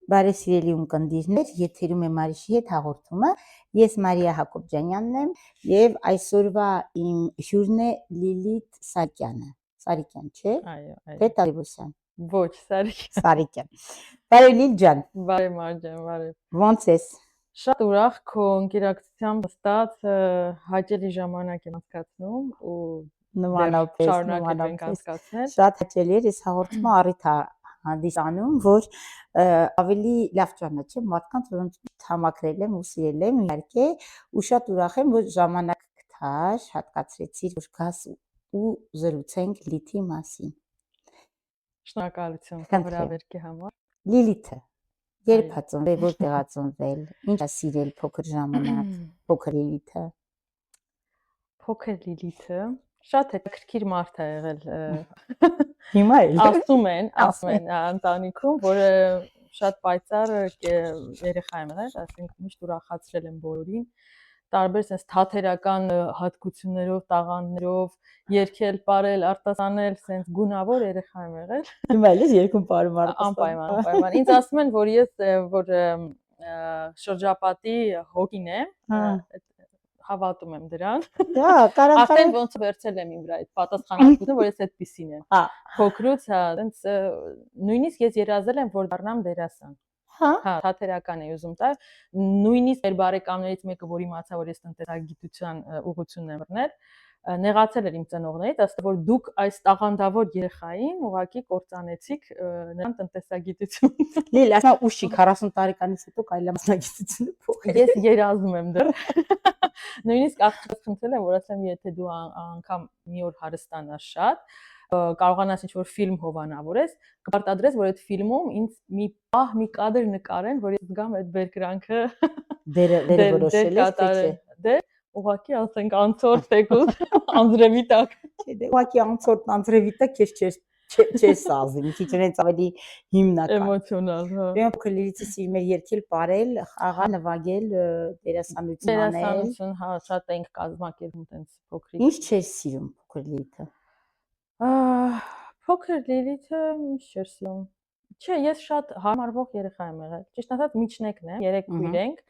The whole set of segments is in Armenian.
Բարեսիրելի ունկնդիրներ, եթերում է Մարիշի հետ հաղորդումը։ Ես Մարիա Հակոբյանյանն եմ եւ այսօրվա իմ հյուրն է Լիլիթ Սարիկյանը։ Սարիկյան, չէ՞։ Այո, այո։ Թե Տարիբոսյան։ Ոչ, Սարիկյան։ Սարիկյան։ Բարև Լիլ ջան։ Բարև Մարջան, բարև։ Ոնց ես։ Շատ ուրախ քո ընկերակցությամբ ստաց հաճելի ժամանակ եմ անցկացնում ու նմանապես շարունակենք անցկացնել։ Շատ հաճելի էր, ես հաղորդումը առիթ հանդիսանում, որ ավելի լավ ճանաչեմ մարդկանց, որոնց համակրել եմ ու սիրել եմ, իհարկե, ու շատ ուրախ եմ, որ ժամանակ գտար, հատկացրեցիր, որ գաս ու զրուցենք Լիլիթի մասին։ Շնորհակալություն հրավերքի համար։ Լիլիթը երբ ծնվել, որտեղ է ծնվել, ինչ է սիրել փոքր ժամանակ, փոքր Լիլիթը։ Փոքր Լիլիթը շատ հետաքրքիր մարդ է եղել։ Հիմա էլ ասում են ընտանիքում, որ շատ պայծառ երեխա եմ եղել, ասենք միշտ ուրախացրել եմ բոլորին, տարբեր sense թաթերական հատկություններով, տաղանդներով, երգել, ապարել, արտասանել, sense գունավոր երեխա եմ եղել։ Հիմա էլ ես երգում ապարում արտասանում։ Անպայման։ Ինձ ասում են, որ ես շրջապատի հոգին եմ, հավատում եմ դրան։ Դա կարող Արդեն ոնց վերցել եմ իմ վրա այդ պատասխանատվությունը, որ ես այդպեսին եմ։ Փոքրուց, այնց նույնիսկ ես երազել եմ, որ դառնամ դերասան։ Հա, թատերական էի ուզում տալ։ Նույնիսկ մեր բարեկամներից մեկը, որ իմացա, որ ես տնտեսագիտության ուղղությունն եմ բռնել, նեղացել էր իմ ծնողներից, ասել որ դուք այս տաղանդավոր երեխային ուղղակի կործանեցիք նրան տնտեսագիտություն։ Լիլ, ասա ուշի 40 տարեկանից հետո կարելի է մասնագիտությունը փոխել։ Ես երազում եմ դեռ։ Նույնիսկ աղջիկս խնդրել եմ, որ ասեմ, եթե դու անգամ մի օր հարստանաս շատ, կարողանաս ինչ-որ ֆիլմ հովանավորես, կպարտադրես, որ այդ ֆիլմում ինձ մի պահ, մի կադր նկարեն, որ ես զգամ այդ բերկրանքը դերը որոշել ես, թե չէ։ Դե, ուղղակի ասենք անցորդ եկուս անձրևի տակ։ Չէ, դե ուղղակի անցորդ անձրևի տակ չես ասի, մի քիչ այնց ավելի հիմնական։ Էմոցիոնալ, հա։ Դե փոքր Լիլիթը սիրում էր երգել, ապարել, խաղալ, նվագել, դերասանություն անել։ Դերասանություն, հա, շատ ենք կազմակերպում տենց փոքրիկ։ Ինչ չէր սիրում փոքր Լիլիթը։ Փոքր Լիլիթը ինչ չէր սիրում։ Չէ, ես շատ հարմարվող երեխա եմ եղել։ Ճիշտ ասած միջնեկն եմ, 3 քույր ենք։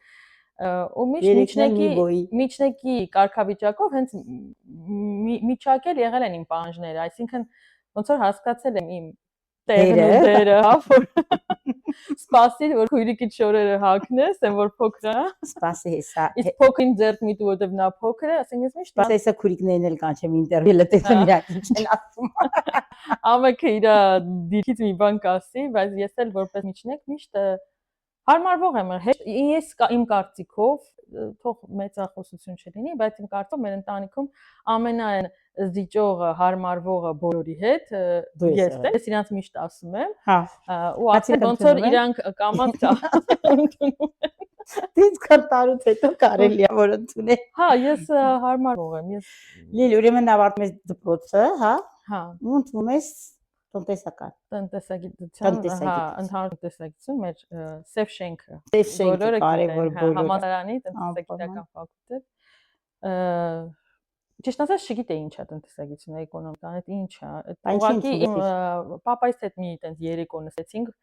Ու միջնեկի կարգավիճակով հենց միջակել եղել են իմ պահանջները, այսինքն ոնց որ հասկացել եմ իմ տեղը, հա, որ սպասիր, որ քույրիկիդ շորերը հագնես, այն որ փոքր է։ Սպասի հեսա։ Իսկ փոքրին ձեռք մի տու, որտեվ նա փոքր է, ասենք ես միշտ սպասի հեսա քույրիկներն էլ կանչեմ ինտերվյուը տեսնեմ իրանք ինչ են ասում։ Ամենքը իր դիրքից մի բան կասի, բայց ես էլ որպես միջնեկ միշտ հարմարվող եմ եղել։ Ես իմ կարծիքով, թող մեծախոսություն չլինի, բայց իմ կարծիքով մեր ընտանիքում ամենայն զիջողը, հարմարվողը բոլորի հետ ես եմ։ Ես իրանց միշտ ասում եմ։ Ու ասել ոնց որ իրանք կամած ընդունում են։ Դից քարտարուց հետո կարելի է որ ընդունել։ Հա, ես հարմարվող եմ։ Ես Լիլ, ուրեմն ավարտում ես դպրոցը, հա։ Հա։ Ու ընդունում ես տնտեսական։ Տնտեսագիտության, հա, ընդհանուր տնտեսագիտություն մեր Սև շենքը։ Սև շենքը կարևոր բոլորը։ Համալսարանի տնտեսագիտական ֆակուլտետ։ Ճիշտ ասած չգիտեի ինչ է տնտեսագիտությունը, էկոնոմիկան, այդ ինչ է։ Ուղղակի իմ պապայից հետ մի տենց երեկո նստեցինք,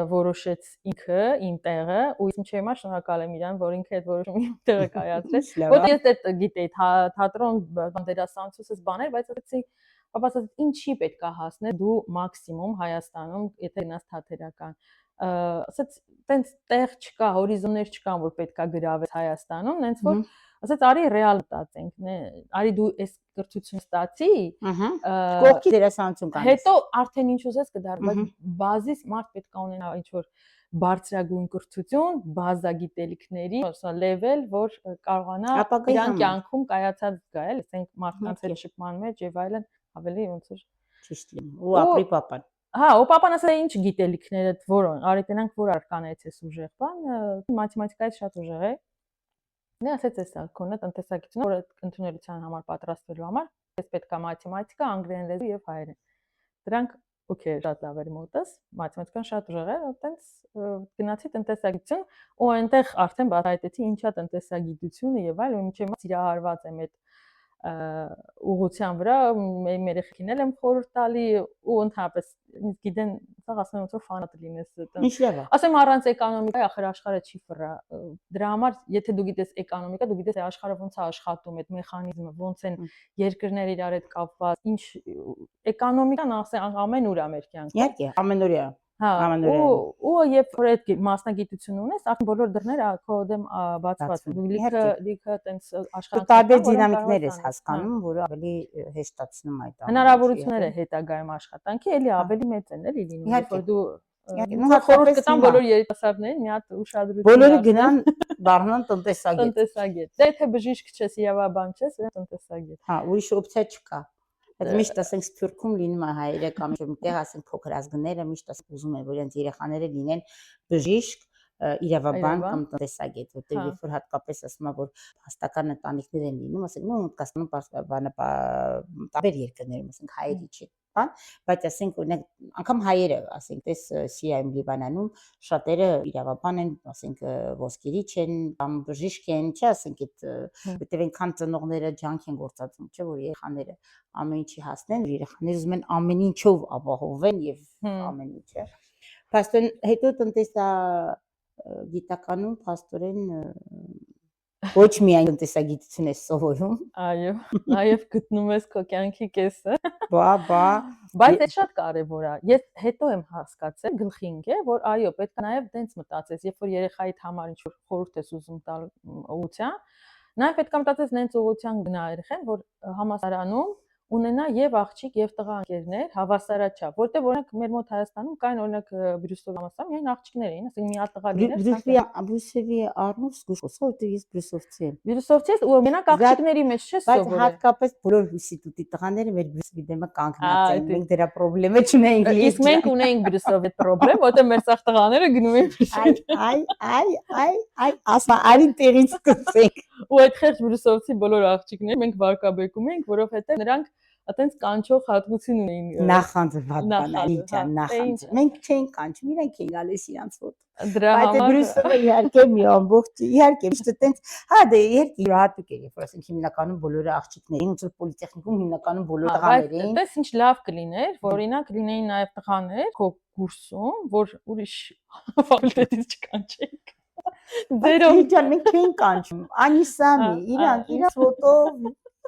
որոշեց ինքը իմ տեղը, ու ես մինչև հիմա շնորհակալ եմ իրան, որ ինքը այդ որոշումը իմ տեղը կայացրեց։ Որտեղ ես այդ գիտեի, թատրոն, դերասանություն, բաներ, բայց ասեցի, պապաս ասեց, ինչի պետք է հասնել դու մաքսիմում Հայաստանում, եթե գնաս թատերական։ Ասեց, տենց տեղ չկա, հորիզոններ չկան, որ պետք է գրավես Հայաստանում, նենց որ ասեց, արի ռեալ մտածենք, արի դու այս կրթություն ստացի, կողքի դերասանություն կանես։ Հետո արդեն ինչ ուզես կդառնա, բայց բազիս մարդ պետք է ունենա ինչ-որ բարձրագույն կրթություն, բազա գիտելիքների, level, որ կարողանա իրան կյանքում կայացած զգա, էլ ասենք մարդկանց հետ շփման մեջ եւ այլն ավելի ոնց որ ճիշտ լինի։ Ու ապրի պապան։ Հա, ու պապան ասել է ինչ գիտելիքներդ որոն, արի տենանք որ արկանից ես ուժեղ բան, մաթեմատիկայից շատ ուժեղ է։ Նա ասեց էսա, քոնը տնտեսագիտությունը, որ ընդունելության համար պատրաստվելու համար, ես պետք է մաթեմատիկա, անգլերեն լեզու եւ հայերեն։ Դրանք օքեյ, շատ լավ էր մոտս, մաթեմատիկան շատ ուժեղ էր, այտենց գնացի տնտեսագիտություն, ու այնտեղ արդեն բացահայտեցի ինչա տնտեսագիտությունը եւ այլն, ու մինչեւ հիմա սիրահարված եմ այդ ուղղության վրա մեր երեխեքին եմ խորհուրդ տալի ու ընդհանրապես գիտեն սա ասեմ ոնց որ ֆանատ լինես Ինչ լավ է։ ասեմ առանց էկոնոմիկայի ախր աշխարհը չի ֆռա դրա համար եթե դու գիտես էկոնոմիկա դու գիտես աշխարհը ոնց է աշխատում այդ մեխանիզմը ոնց են երկրները իրար հետ կապված ինչ էկոնոմիկան ասեմ ամեն ուր է մեր կյանքում Իհարկե ամենօրյա հա ու երբ որ այդ մասնագիտությունը ունես արդեն բոլոր դռները քո դեմ բացված են դու լիքը տենց աշխարհ տարբեր դինամիկներ ես հասկանում որը ավելի հեշտացնում այդ հնարավորությունները հետագայում աշխատանքի էլի ավելի մեծ են էլի լինում երբ որ դու խորհուրդ կտամ բոլոր երիտասարդներին մի հատ ուշադրություն բոլորը գնան դառնան տնտեսագետ դե եթե բժիշկ չես իրավաբան չես տնտեսագետ հա ուրիշ օպցիա չկա Այդ միշտ ասենք Թուրքում լինում է հայերը կամ միտեղ ասենք փոքր ազգները միշտ ասենք ուզում են որ իրենց երեխաները լինեն բժիշկ իրավաբան կամ տնտեսագետ որտեղ երբ որ հատկապես ասում են որ հաստական ընտանիքներ են լինում ասենք նո կասկանում տարբեր երկրներում ասենք հայերի չի բան բայց ասենք օրինակ անգամ հայերը ասենք տես Սիրիայում Լիբանանում շատերը իրավաբան են ասենք ոսկերիչ են կամ բժիշկ են չէ ասենք այդ որտեղ այնքան ծնողները ջանք են գործածում չէ որ երեխաները ամեն ինչի հասնեն երեխաները ուզում են ամեն ինչով ապահովեն եւ ամեն ինչը Փաստորեն հետո գիտականում փաստորեն ոչ միայն տնտեսագիտություն ես սովորում այո նաև գտնում ես քո կյանքի կեսը բա բայց դա շատ կարևոր է ես հետո եմ հասկացել գլխի ընկել որ այո պետք է նաև դենց մտածես երբ որ երեխայիդ համար ինչ որ խորհուրդ ես ուզում տալ ուղղության նաև պետք է մտածես նենց ուղղության գնա երեխան որ համասարանում ունենա եւ աղջիկ եւ տղա ընկերներ հավասարաչափ որտեղ օրինակ մեր մոտ Հայաստանում կային օրինակ Բրյուսովի համասարանում միայն աղջիկներ էին ասենք մի հատ տղա լիներ Բրյուսովի առնով զգուշ որտեղ ես բրյուսովցի եմ Բրյուսովցի ես ու մենակ աղջիկների մեջ չես սովորել բայց հատկապես բոլոր ինստիտուտի տղաները մեր Բրյուսովի դեմը կանգնած են մենք դրա խնդրեմը չունեինք իսկ մենք ունեինք Բրյուսովի խնդրեմ որտեղ մեր սաղ տղաները գնում էին այ ասա արին տեղից սկսենք ու այդ խեղճ Բրյուսովցի բոլոր աղջիկները մենք վարկաբեկում էինք որովհետեւ նրանք Այդտենց կանչող հատկություն ունեին նախանձված բանալի ջան նախանձ մենք չենք կանչում իրենք էին գալիս իրանց ոտ դրա համար Բրյուսովը իհարկե մի ամբողջ իհարկե միշտ այդտենց հա դե իհարկե յուրահատուկ էր որ ասենք հիմնականում բոլորը աղջիկներին ու պոլիտեխնիկում հիմնականում բոլոր տղաներին դες ինչ լավ կլիներ որ օրինակ լինեին նաև տղաներ քո կուրսում որ ուրիշ ֆակուլտետից չկանչեինք Ձերով ջան մենք չենք կանչում Անիսամի իրանց ֆոտո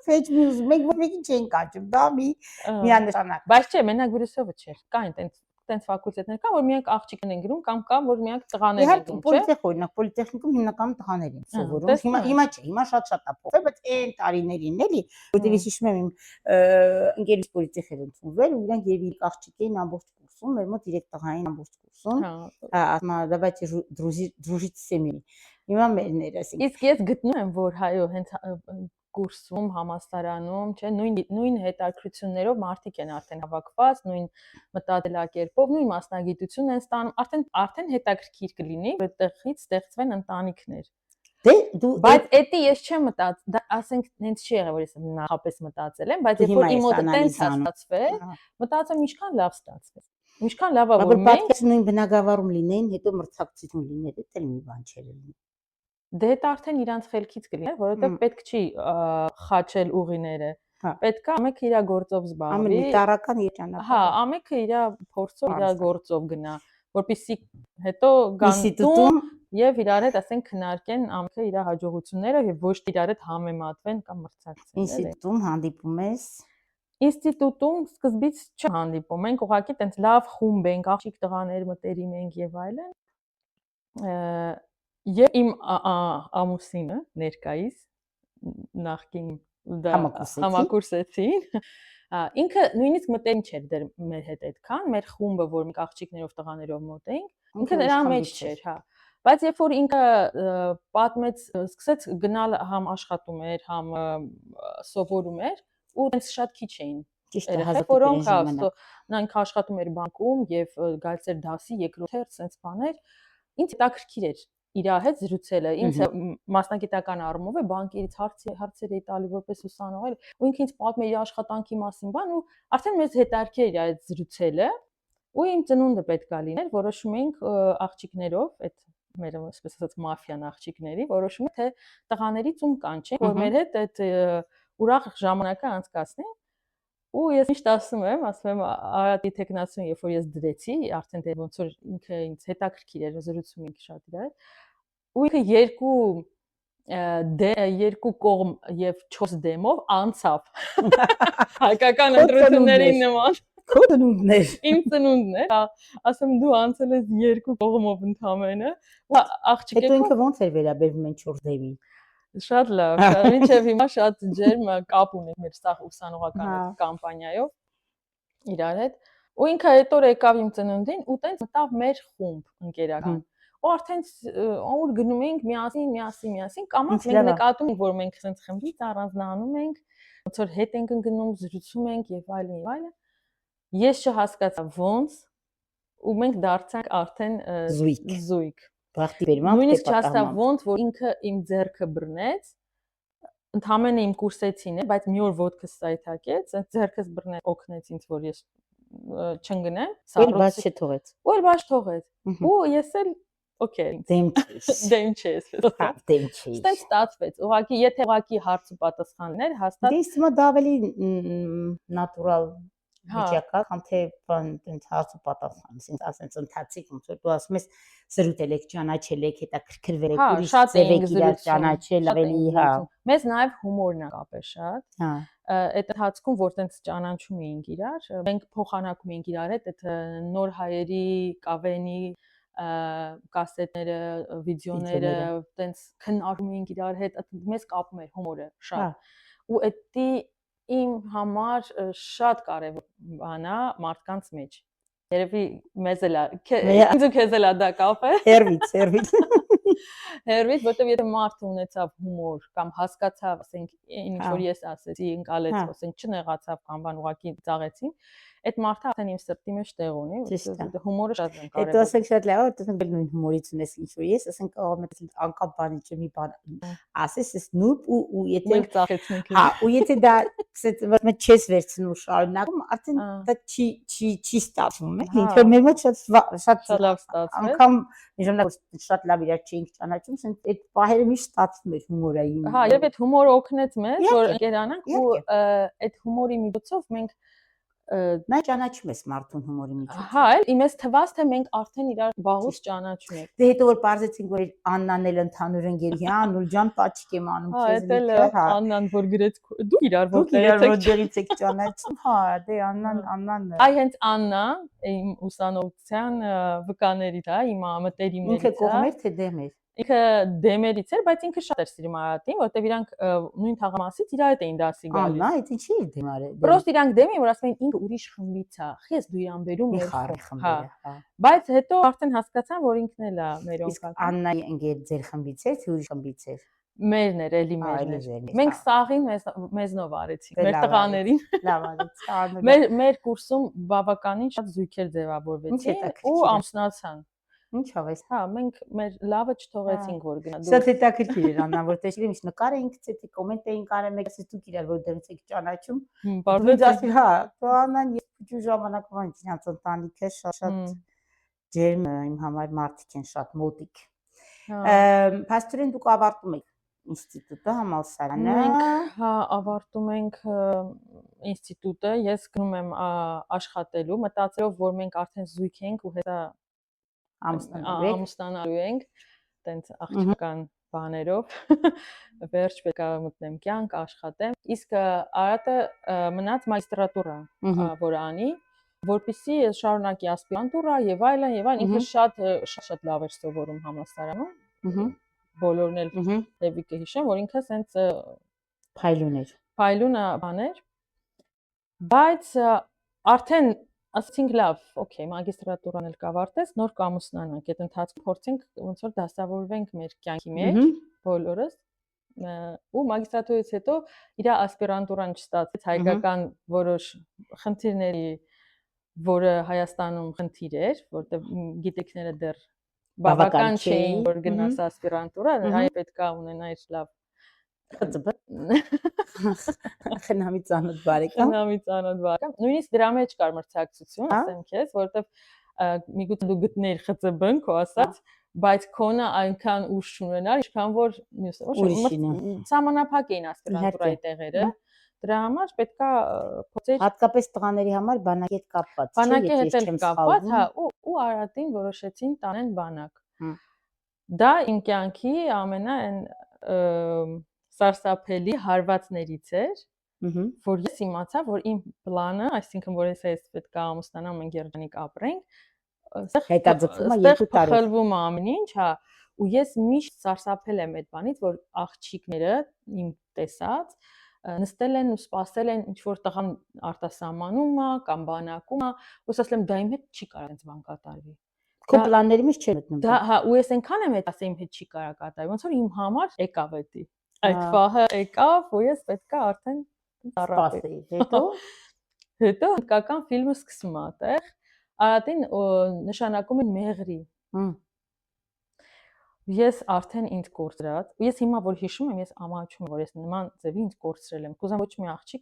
Fetch news մենք ոքի չեն կանչում դա միանշանակ բայց չէ մենակ Բրյուսովը չէր կային տենց ֆակուլտետներ կան որ միակ աղջիկներ են գրում կամ կան որ միակ տղաներ են գրում չէ օրինակ պոլիտեխնիկում հիմնականում տղաներ են սովորում հիմա չէ հիմա շատ է փոխվել բայց այն տարիներին էլի որտեղ ես հիշում եմ իմ ընկերուհիս պոլիտեխ էր ընդունվել ու իրանք եւ իր աղջիկ էին ամբողջ կուրսում մեր մոտ 3 տղա էին ամբողջ կուրսում ասма давайте дружить с семьями հիմա մերներ ասենք իսկ ես գտնում եմ որ հայո հենց կուրսում համասարանում, չէ, նույն հետաքրություններով մարդիկ են արդեն հավաքված, նույն մտածելակերպով, նույն մասնագիտություն են ստանում, արդեն հետաքրքիր կլինի, որ այդտեղից ստեղծվեն ընտանիքներ։ Դե դու բայց էդի ես չեմ մտածել, դա ասենք հենց չի եղել, որ ես նախապես մտածել եմ, բայց երբ որ իմ մոտ տենց ստացվել, մտածում ինչքան լավ ստացվեց։ Ինչքան լավ է որ մենք նույն բնակավարում լինեին, հետո մրցակցություն լիներ, դա էլ մի բան չէր լինի։ Դե դա արդեն իրանց խելքից կլիներ, որովհետև պետք չի խաչել ուղիները։ Պետք է ամենքը իր գործով զբաղվի։ Ամեն տարական իր ճանապարհը։ Հա, ամենքը իր փորձով, իր գործով գնա, որպեսզի հետո գան տուն եւ իրար հետ ասենք քննարկեն ամենքը իր հաջողությունները եւ ոչ թե իրար հետ համեմատվեն կամ մրցակցեն։ Ինստիտուտում հանդիպում ես։ Ինստիտուտում սկզբից չհանդիպում ենք, ուղղակի տենց լավ խումբ ենք, աղջիկ տղաներ մտերիմ ենք եւ այլն։ Եվ իմ ամուսինը ներկայիս նախկին համակուրսեցին ինքը նույնիսկ մտերիմ չէր դեռ մեր հետ այդքան մեր խումբը որ մենք աղջիկներով տղաներով մոտ էինք ինքը դրա մեջ չէր հա բայց երբ որ ինքը պատմեց սկսեց գնալ համ աշխատում էր համ սովորում էր ու այնց շատ քիչ էին ճիշտ որոնք նրանք աշխատում էր բանկում եւ գալիս էր դասի երկրորդ հերթ sense բաներ ինձ հետաքրքիր էր իր հետ զրուցելը ինձ մասնագիտական առումով է բանկերից հարցեր էի տալի որպես ուսանող էլ ու ինքը ինձ պատմել իր աշխատանքի մասին բան ու արդեն մեզ հետաքրքիր էր այդ զրուցելը ու իմ ծնունդը պետք է լիներ որոշում էինք աղջիկներով այդ մեր այսպես ասած մաֆիան աղջիկների որոշում է թե տղաներից ում կանչենք որ մեր հետ այդ ուրախ ժամանակը անցկացնի։ Ու ես միշտ ասում եմ, արդ տեխնացիոն, երբ որ ես դրեցի, արդեն դե ոնց որ ինքը ինձ հետաքրքիր էր, զրուցում ենք շատ իրար։ Ու ինքը երկու կողմ եւ 4 դեմով անցավ։ Հայկական ընտրությունների նման։ Քո ծնունդներ։ Իմ ծնունդն է, ասեմ դու անցել ես երկու կողմով ընդամենը։ Աղջիկը Հետո ինքը ոնց էր վերաբերվում այն 4 դեմին։ Շատ լավ, մինչև հիմա շատ ջերմ կապ ունենք մեր սա ուսանողական կամպանիայով իրար հետ։ Ու ինքը հետո եկավ իմ ծնունդին ու տենց մտավ մեր խումբ ընկերական։ Ու արդեն ուր գնում ենք միասին կամաց մենք նկատում ենք, որ մենք ցենց խմբից առանձնանում ենք, ոնց որ հետ ենք ընկնում, զրուցում ենք եւ այլն։ Ես չհասկացա ոնց ու մենք դարձանք արդեն զույգ։ Բախտի բերմամբ նույնիսկ չհասկացա ոնց որ ինքը իմ ձեռքը բռնեց, ընդհանրեն իմ կուրսեցին է, բայց մի օր ոդկս սայթակեց, այդ ձեռքս բռնեց, օգնեց ինձ, որ ես չընկնեմ, սարոց բաց չթողեց։ Ու էլ բաց թողեց։ Ու ես էլ օքեյ, դեմ չես։ Ստենց ստացվեց։ Ուղղակի եթե ուղղակի հարց ու պատասխաններ, հաստատ դե իստիմա դա ավելի նատուրալ վիճակա, կամ թե բան տենց հարց ու պատասխան, ասենց ընթացիկ ոնց որ դու ասում ես զրուցել եք, ճանաչել եք, հետաքրքրվել եք, ուրիշ ձև եք իրար ճանաչել, ավելի մեզ նաև հումորն է կապել շատ։ Այդ ընթացքում որ տենց ճանաչում էինք իրար, մենք փոխանակում էինք իրար հետ այդ նոր հայերի կավենի կասետները, վիդեոները, տենց քննարկում էինք իրար հետ, մեզ կապում էր հումորը շատ։ Ու դա իմ համար շատ կարևոր բան է մարդկանց մեջ։ Երևի մեզ էլ ինձ ու քեզ էլ դա կապել։ Հերվից, որտեվ եթե մարդը ունեցավ հումոր կամ հասկացավ, ասենք, ինչ որ ես ասեցի, ընկալեց, ասենք, չնեղացավ կամ բան ուղղակի ծաղեցին, այդ մարդը արդեն իմ սրտի մեջ տեղ ունի, հումորը շատ կարևոր է։ Հետո ասենք շատ լավ, որտեղ նույն հումորից ունես ինչ որ ես, ասենք անկապ բանի չմի բան ասես, ես նուրբ ու եթե մենք ծաղեցինք։ Հա, ու եթե դա մտ չես վերցնում շարունակում, արդեն դա չի ստացվում, ինքը մեր մոտ շատ լավ ստացվում։ Անգամ ժամանակ շատ լավ իրար չէինք ճանաչում, ասենք այդ պահերը միշտ ստացվում էր հումորային։ Հա, եւ այդ հումորը օգնեց մեզ, որ ընկերանանք ու այդ հումորի միջոցով մենք նա ճանաչում ես մարդուն հումորի միջոցով։ Հա, իմես թվաց թե մենք արդեն իրար վաղուց ճանաչում ենք։ Դե հետո որ բարձեցինք որ Աննան էլ ընդհանուր ընկերի, հա, Նուրջան պաչիկ եմ անում քեզ լիքը, հա։ Աննան որ գրեց դու իրար որտեղից եք ճանաչում, հա, դե Աննան։ Այ հենց Աննա իմ ուսանողության վկաներից է, իմ մտերիմներից է։ Ինքը կողմեր թե դեմեր։ Ինքը դեմերից էր, բայց ինքը շատ էր սիրում Արարատին, որտեվ իրանք նույն թաղամասից իր հետ էին դասի գալիս։ Աննա, այդ ինչի էր դեմարը։ Պրոստ իրանք դեմ էին, որ ասում էին ինքը ուրիշ խմբից է, խես դու իրան բերում ես խմբը։ Բայց հետո արդեն հասկացան, որ ինքն էլ է մեր Իսկ Աննայի ընկեր ձեր խմբից էր, թե ուրիշ խմբից էր։ Մերն էր, էլի մերն էր։ Մենք սաղին մեզնով արեցինք, մեր տղաներին։ Լավ արեցի։ Մեր կուրսում բավականին շատ զույգեր ձևավորվեցին ու ամուսնացան։ Ինչով էս։ Հա, մենք մեր լավը չթողեցինք որ գնա։ Շատ հետաքրքիր էր Աննա, որտեղ իրենք նկար էինք ցեցի, կոմենտ էինք արել, մեկ ասես դուք իրար որտեղից եք ճանաչում։ Բայց ասի, հա, Աննան ես փոքր ժամանակվա ինձ ընտանիքը շատ ջերմ իմ համար մարդիկ են, շատ մոտիկ։ Փաստորեն դուք ավարտում եք ինստիտուտը, համալսարանը։ Մենք հա ավարտում ենք ինստիտուտը, ես գնում եմ աշխատելու, մտածելով որ մենք արդեն զույգ ենք ու հետո ամուսնանալու ենք, տենց աղջկան բաներով, վերջ պետք է մտնեմ կյանք, աշխատեմ, իսկ Արարատը մնաց մագիստրատուրա, որ անի, որպեսզի շարունակի ասպիրանտուրա եւ այլն, ինքը շատ լավ էր սովորում համալսարանում, բոլորն էլ դեպի կհիշեմ, որ ինքը սենց փայլուն բաներ, բայց արդեն ասացինք լավ, օքեյ, մագիստրատուրան էլ կավարտես, նոր կամուսնանանք, այդ ընթացքում փորձենք ոնց որ դասավորվենք մեր կյանքի մեջ, բոլորս, ու մագիստրատուրից հետո իր ասպիրանտուրան չստացվեց հայկական որոշ խնդիրների, որը Հայաստանում խնդիր էր, որտեղ գիտելիքները դեռ բավական չէին, որ գնաս ասպիրանտուրա, այ պետք է ունենայր լավ խնամի ծանոթ բարեկամ։ Նույնիսկ դրա մեջ կար մրցակցություն, ասեմ քեզ, որովհետև միգուցե դու գտներ ԽԾԲ-ն քո ասած, բայց քոնը այնքան ուժ չունենար, ինչքան որ սահմանափակ էին ասպիրանտուրայի տեղերը, Դրա համար պետքա փոխել հատկապես տղաների համար բանակի հետ կապված, բանակի հետ էլ կապված, հա, ու Արարատին որոշեցին տանեն բանակ։ Դա իմ կյանքի ամենայն սարսափելի հարվածներից էր, որ ես իմացա, որ իմ պլանը, այսինքն որ ես պետք է ամուսնանամ, մենք երջանիկ ապրենք, հետաձգվում է 2 տարի։ Խլվում է ամեն ինչ, հա, ու ես միշտ սարսափել եմ այդ բանից, որ աղջիկները իմ տեսած նստել են ու սպասել են ինչ որ տղան արտասահմանում է կամ բանակում է, ու ասել եմ դա իմ հետ չի կարող այնց բան կատարվի։ Քո պլանների մեջ չէ մտնում։ Դա հա, ու ես այնքան եմ այդ ասել իմ հետ չի կարող կատարվի, ոնց որ իմ համար եկավ էդի։ Այդ պահը եկավ, որ ես պետքա արդեն սպասեի։ Հետո հնդկական ֆիլմը սկսում է այդտեղ։ Արարատին նշանակում են մեղրի։ Ես արդեն ինձ կորցրած, ես հիմա որ հիշում եմ, ես ամաչում եմ, որ ես նման ձևի ինձ կորցրել եմ։ Կուզեմ ոչ մի աղջիկ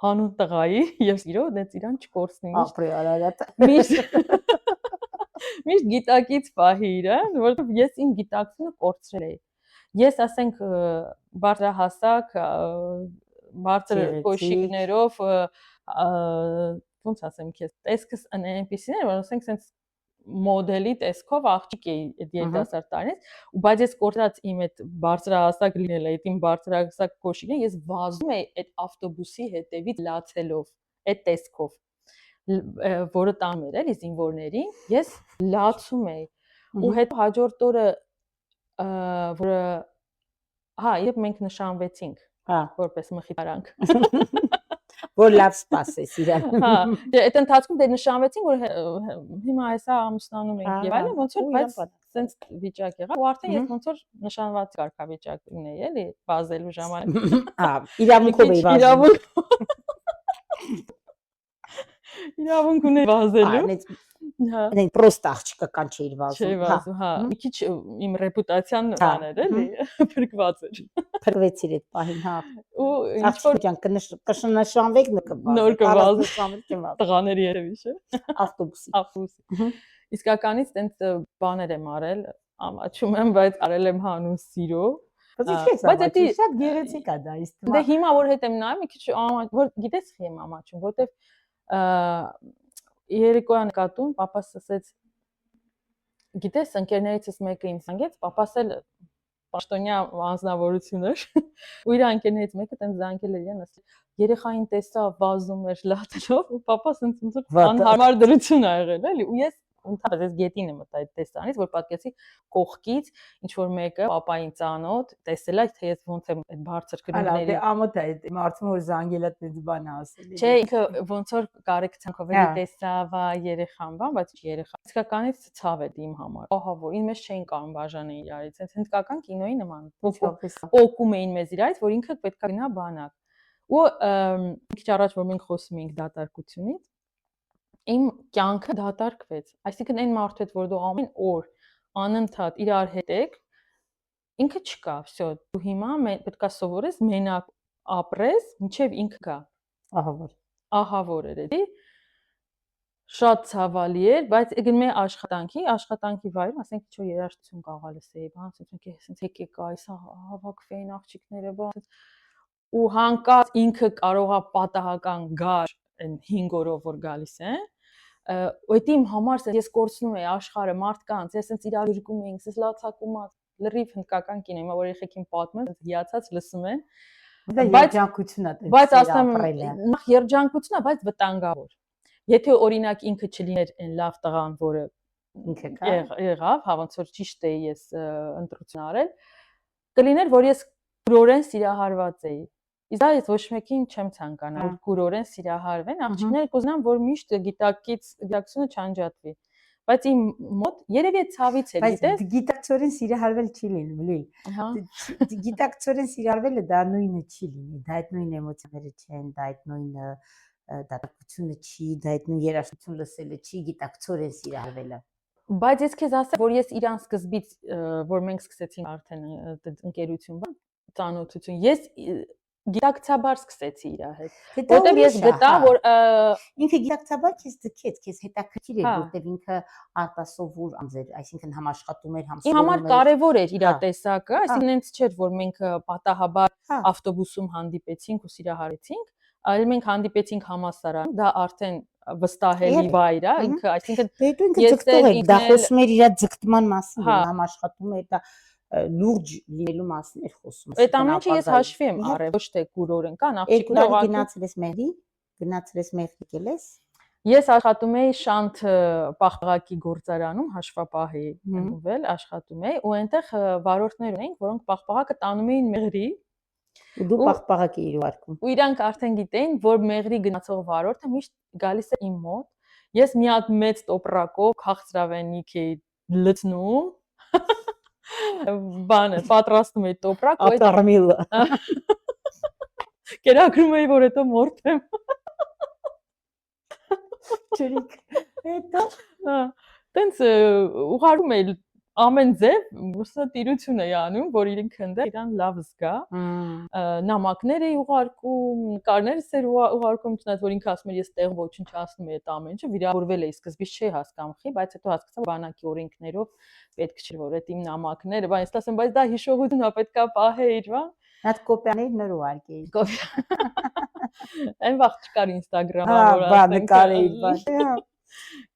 հանուն տղայի եւ սիրո դից իրան չկորցնի։ Ապրի Արարատը։ Միշտ գիտակից պահի իրան, որովհետեւ ես իմ գիտակցությունը կորցրել էի։ Ես ասենք բարձրահասակ, բարձր կոշիկներով, ոնց ասեմ քեզ, տեսքս այնպեսին էր, որ ասենք sense մոդելի տեսքով աղջիկ էի այդ երիտասարդ տարիից, ու բայց ես կորցրած իմ այդ բարձրահասակ լինելը, այդ իմ բարձրահասակ կոշիկը, ես վազում էի այդ ավտոբուսի հետևից լացելով, այդ տեսքով, որը տանում էր էլի զինվորներին, ես լացում էի, ու հետո հաջորդ օրը, որը, հա, երբ մենք նշանվեցինք, որպես մխիթարանք, որ լավ սպասես իրան։ Հա, այդ ընթացքում դե նշանվեցին, որ հիմա հեսա ամուսնանում ենք եւ այլն, ոնց որ բայց sense վիճակ եղավ, ու արդեն ես ոնց որ նշանված կարգավիճակ ունեի, էլի, բազելու ժամանակ։ Հա, իրավունքով էի բազելու։ Իրավունք ունեի բազելու։ Հա, այն պրոստը աղջիկը կան չէիր վազում։ Չէի վազում, հա, մի քիչ իմ ռեպուտացիան բաներ էլի, փրկված էր։ Փրկվեցիր այդ պահին, հա։ Ու ինչ որ կնշանվեք նոր կվազում տղաների երևի, չէ։ Ավտոբուսի։ Իսկականից տենց բաներ եմ արել, ամաչում եմ, բայց արել եմ հանուն սիրո։ Բայց դա շատ գեղեցիկ է դա, իսկ դե հիմա որ հետ եմ նայում, մի քիչ որ գիտես խի եմ ամաչում, որտեվ երեկոյան կատուն papas ասեց գիտես ընկերներիցս մեկը ինձ զանգեց, papas էլ պաշտոնյա անձնավորություն էր ու իր ընկերներից մեկը տենց զանգել էր իրեն ասել երեխային տեսա վազում էր լատելով ու papas ինձ անհարմար դրություն ա եղել էլի ու ես ընդհանրապես ես գետին եմ մտա այդ տեսանից որ պատկերացի կողքից ինչ որ մեկը papayin ծանոթ տեսել է թե ես ոնց եմ այդ բարձր քրիների ամոթ է մարդը որ զանգել է տենց բան ասել չէ ինքը ոնց որ կարեկցանքով էլի տեսավ երեխան բան բայց երեխա իսկականից ցավ է իմ համար ահա որ ինձ մեջ չէին կարող բաժանել իրարից այնց հնդկական կինոյի նման օկում էին մեզ իրարից որ ինքը պետքա գնա բանակ ու քիչ առաջ որ մենք խոսում էինք դատարկությունից իմ կյանքը դատարկվեց այսինքն այն մարդու հետ որ դու ամեն օր անընդհատ իրար հետ եք ինքը չկա всё դու հիմա պետքա սովորես մենակ ապրես մինչև ինքը գա ահավոր էր էլի շատ ցավալի էր բայց գնում է աշխատանքի վայրում ասենք ինչ որ երաժշտություն կաղալես էի բան ասենք այսպես եկեք այս հավաքվեին աղջիկները բան ու հանկարծ ինքը կարողա պատահական գար այն 5 օրով որ գալիս է այդ իմ համար ես կորցնում եի աշխարհը մարդկանց ես ինձ իրար գրկում էինք ես լացակում լրիվ հնդկական կինո հիմա որ երեխեքին պատմեմ հիացած լսում են բայց երջանկություն է բայց ասեմ նախ երջանկություն է բայց վտանգավոր եթե օրինակ ինքը չլիներ այն լավ տղան որը ինքը եղավ հա ոնց որ ճիշտ էի ես ընտրություն արել կլիներ որ ես կուրորեն սիրահարված էի Իսկ այս ոչ մեկին չեմ ցանկանա որ կուրորեն սիրահարվեն աղջիկները կուզենան որ միշտ գիտակցությունը չանջատվի բայց իմ մոտ երևի է ցավից է գիտես բայց գիտակցորեն սիրահարվել չի լինում լի գիտակցորեն սիրահարվելը դա նույնը չի լինի դա այդ նույն էմոցիաները չեն դա այդ նույն դատարկությունը չի դա այդ նույն երաժշտություն լսելը չի գիտակցորեն սիրահարվելը բայց ես քեզ ասեմ որ ես իրան սկզբից որ մենք սկսեցինք արդեն ընկերություն բան ծանոթություն ես գիտակցաբար սկսեցի իր հետ որտեվ ես գտա որ ինքը գիտակցաբար քեզ դքեց քեզ հետաքրքիր էր որտեվ ինքը արտասովոր անձեր այսինքն համաշխատում էր իմ համար կարևոր էր իր տեսակը այսինքն ինձ չէր որ մենք պատահաբար ավտոբուսում հանդիպեցինք ու սիրահարեցինք այլ մենք հանդիպեցինք համասարանում, դա արդեն վստահելի վայր է, ինքը, այսինքն դու ինքը ձգտող է, դա խոսում էր իր ձգտման մասին, որ նա աշխատում է, դա լուրջ լինելու մասին էր խոսում։ Այդ ամենը ես հաշվի եմ առել, ոչ թե կուրորեն կան, աղջիկներ գնացել ես Մեղրի գելես։ Ես աշխատում էի Շանթ պաղպաղակի գործարանում, հաշվապահ էի ընդունվել, աշխատում էի, ու այնտեղ վարորդներ ունեինք, որոնք պաղպաղակը տանում էին Մեղրի։ Ու դու պաղպաղակ էիր ուղարկում։ Ու իրանք արդեն գիտեին, որ Մեղրի գնացող վարորդը միշտ գալիս է իմ մոտ։ Ես մի հատ մեծ տոպրակով քաղցրավենիք էի լցնում։ Բանը պատրաստում էի տոպրակ, ու Ատարմիլը։ Կերակրում էի, որ հետո մորթեմ։ Ջրիկ։ Հետո տենց ուղարկում էի ամեն ձև, ուսը տիրություն էի անում, որ իրենք հնդը իրան լավ զգա։ Նամակներ էի ուղարկում, նկարներս էր ուղարկում, չնայած որ ինքը ասում էր ես տեղ ոչնչացնում էի այդ ամեն ինչը, վիրավորվել էի, սկզբից չէի հասկանում, բայց հետո հասկացա բանակի օրենքներով պետք չէ որ այդ իմ նամակները, բայց ասեմ, բայց դա հիշողություն է, պետքա պահեիր, բա։ Այդ կոպիաներ նոր ուղարկեի։ Այն վաղ չկար Instagram-ը, որ ասենք նկարեի, բա։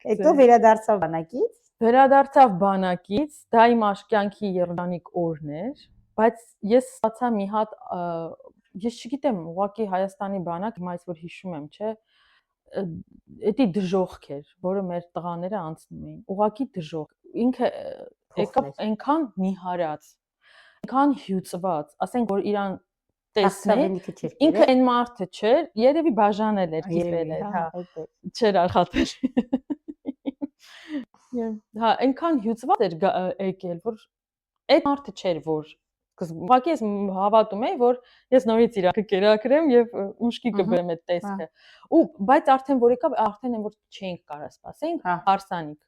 Հետո վերադարձավ բանակից։ Վերադարձավ բանակից, դա իմ աշկյանքի երջանիկ օրն էր, բայց ես ստացա մի հատ, ես չգիտեմ, ուղղակի Հայաստանի բանակ, հիմա այսօր հիշում եմ, չէ, էդի դժոխք էր, որը մեր տղաները անցնում էին, ուղղակի դժոխք, ինքը եկավ այնքան նիհարած, այնքան հյուծված, ասենք որ իրան տեսնեի, ինքը այն մարդը չէր, երևի բաժանել էր, կիպել էր, հա, չէր աշխատել։ Հա, այնքան հյուծված էր եկել, որ այդ մարդը չէր, որ ուղղակի ես հավատում էի, որ ես նորից իրան կկերակրեմ եւ ուշքի կբերեմ այդ տեսքը։ Ու բայց արդեն որ եկավ, արդեն որ չէինք կարա սպասենք, հարսանիք։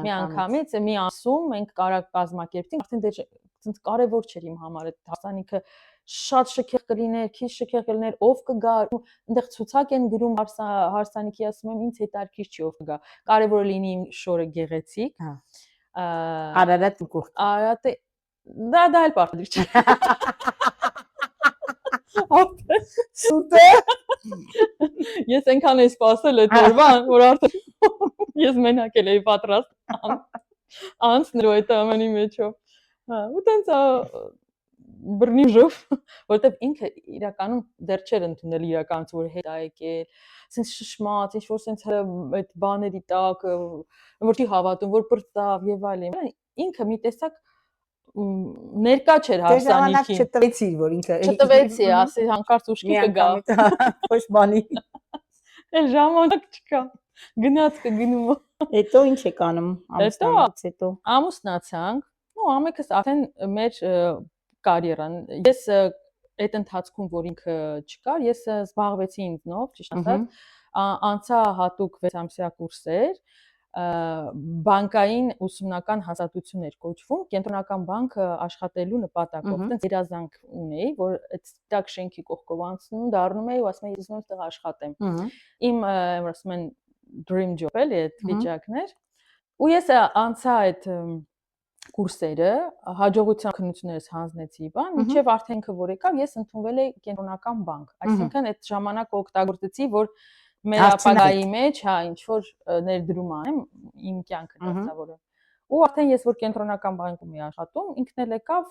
Մի անգամից մի ասում մենք կարա կազմակերպենք, արդեն դե կարևոր չէր իմ համար այդ հարսանիքը շատ շքեղ կլիներ, քիչ շքեղ կլիներ, ով կգա, այնտեղ ցուցակ են գրում հարսանիքի, ասում եմ, ինձ հետաքրքիր չի ով կգա։ Կարևորը լինի իմ շորը գեղեցիկ։ Արարատ կողք։ Արարատը դա էլ պարտադիր չէ։ Սուտը։ Ես այնքան եմ սպասել այդ օրվան, որ արդեն ես մենակ էի պատրաստ անցնել այդ ամենի մեջով։ Հա, ու տենց բռնիժով, որտեվ ինքը իրականում դեռ չէր ընդունել իրականություն, որ հետ ա եկել, sense շշմած, ինչ որ sense այդ բաների տակ, որ չի հավատում, որ բրծավ եւ այլն։ Ինքը մի տեսակ ներկա չէր հարսանիքին։ Դե ժամանակ չտվեցի, որ ինքը չտվեցի, ասի հանկարծ ուշքի կգա։ Ոչ բանի։ Էլ ժամանակ չկա։ Գնաց կգնում։ Հետո ինչ եք անում ամուսնանալուց հետո։ Ամուսնացանք, ու ամենքս արդեն մեր կարիերան։ Ես այդ ընթացքում, որ ինքը չկար, ես զբաղվեցի ինձնով, ճիշտ ասած, անցա հատուկ 6 ամսյա կուրսեր, բանկային ուսումնական հաստատություն էր կոչվում, կենտրոնական բանկը աշխատելու նպատակով, այդպես երազանք ունեի, որ այդ ստակ շենքի կողքով անցնում, դառնում էի ու ասում էի, ես այստեղ աշխատեմ։ Իմ ասում են dream job էլի այդ վիճակներ։ Ու ես անցա այդ կուրսերը, հաջողության քննություններս հանձնեցի, բան, մինչև արդեն ինքը որ եկավ, ես ընդունվել էի կենտրոնական բանկ, այսինքն այդ ժամանակը օգտագործեցի, որ մեր ապագայի մեջ, հա, ինչ որ ներդրում անեմ, իմ կյանքը դարձա որը։ Ու արդեն ես որ կենտրոնական բանկում էի աշխատում, ինքն էլ եկավ,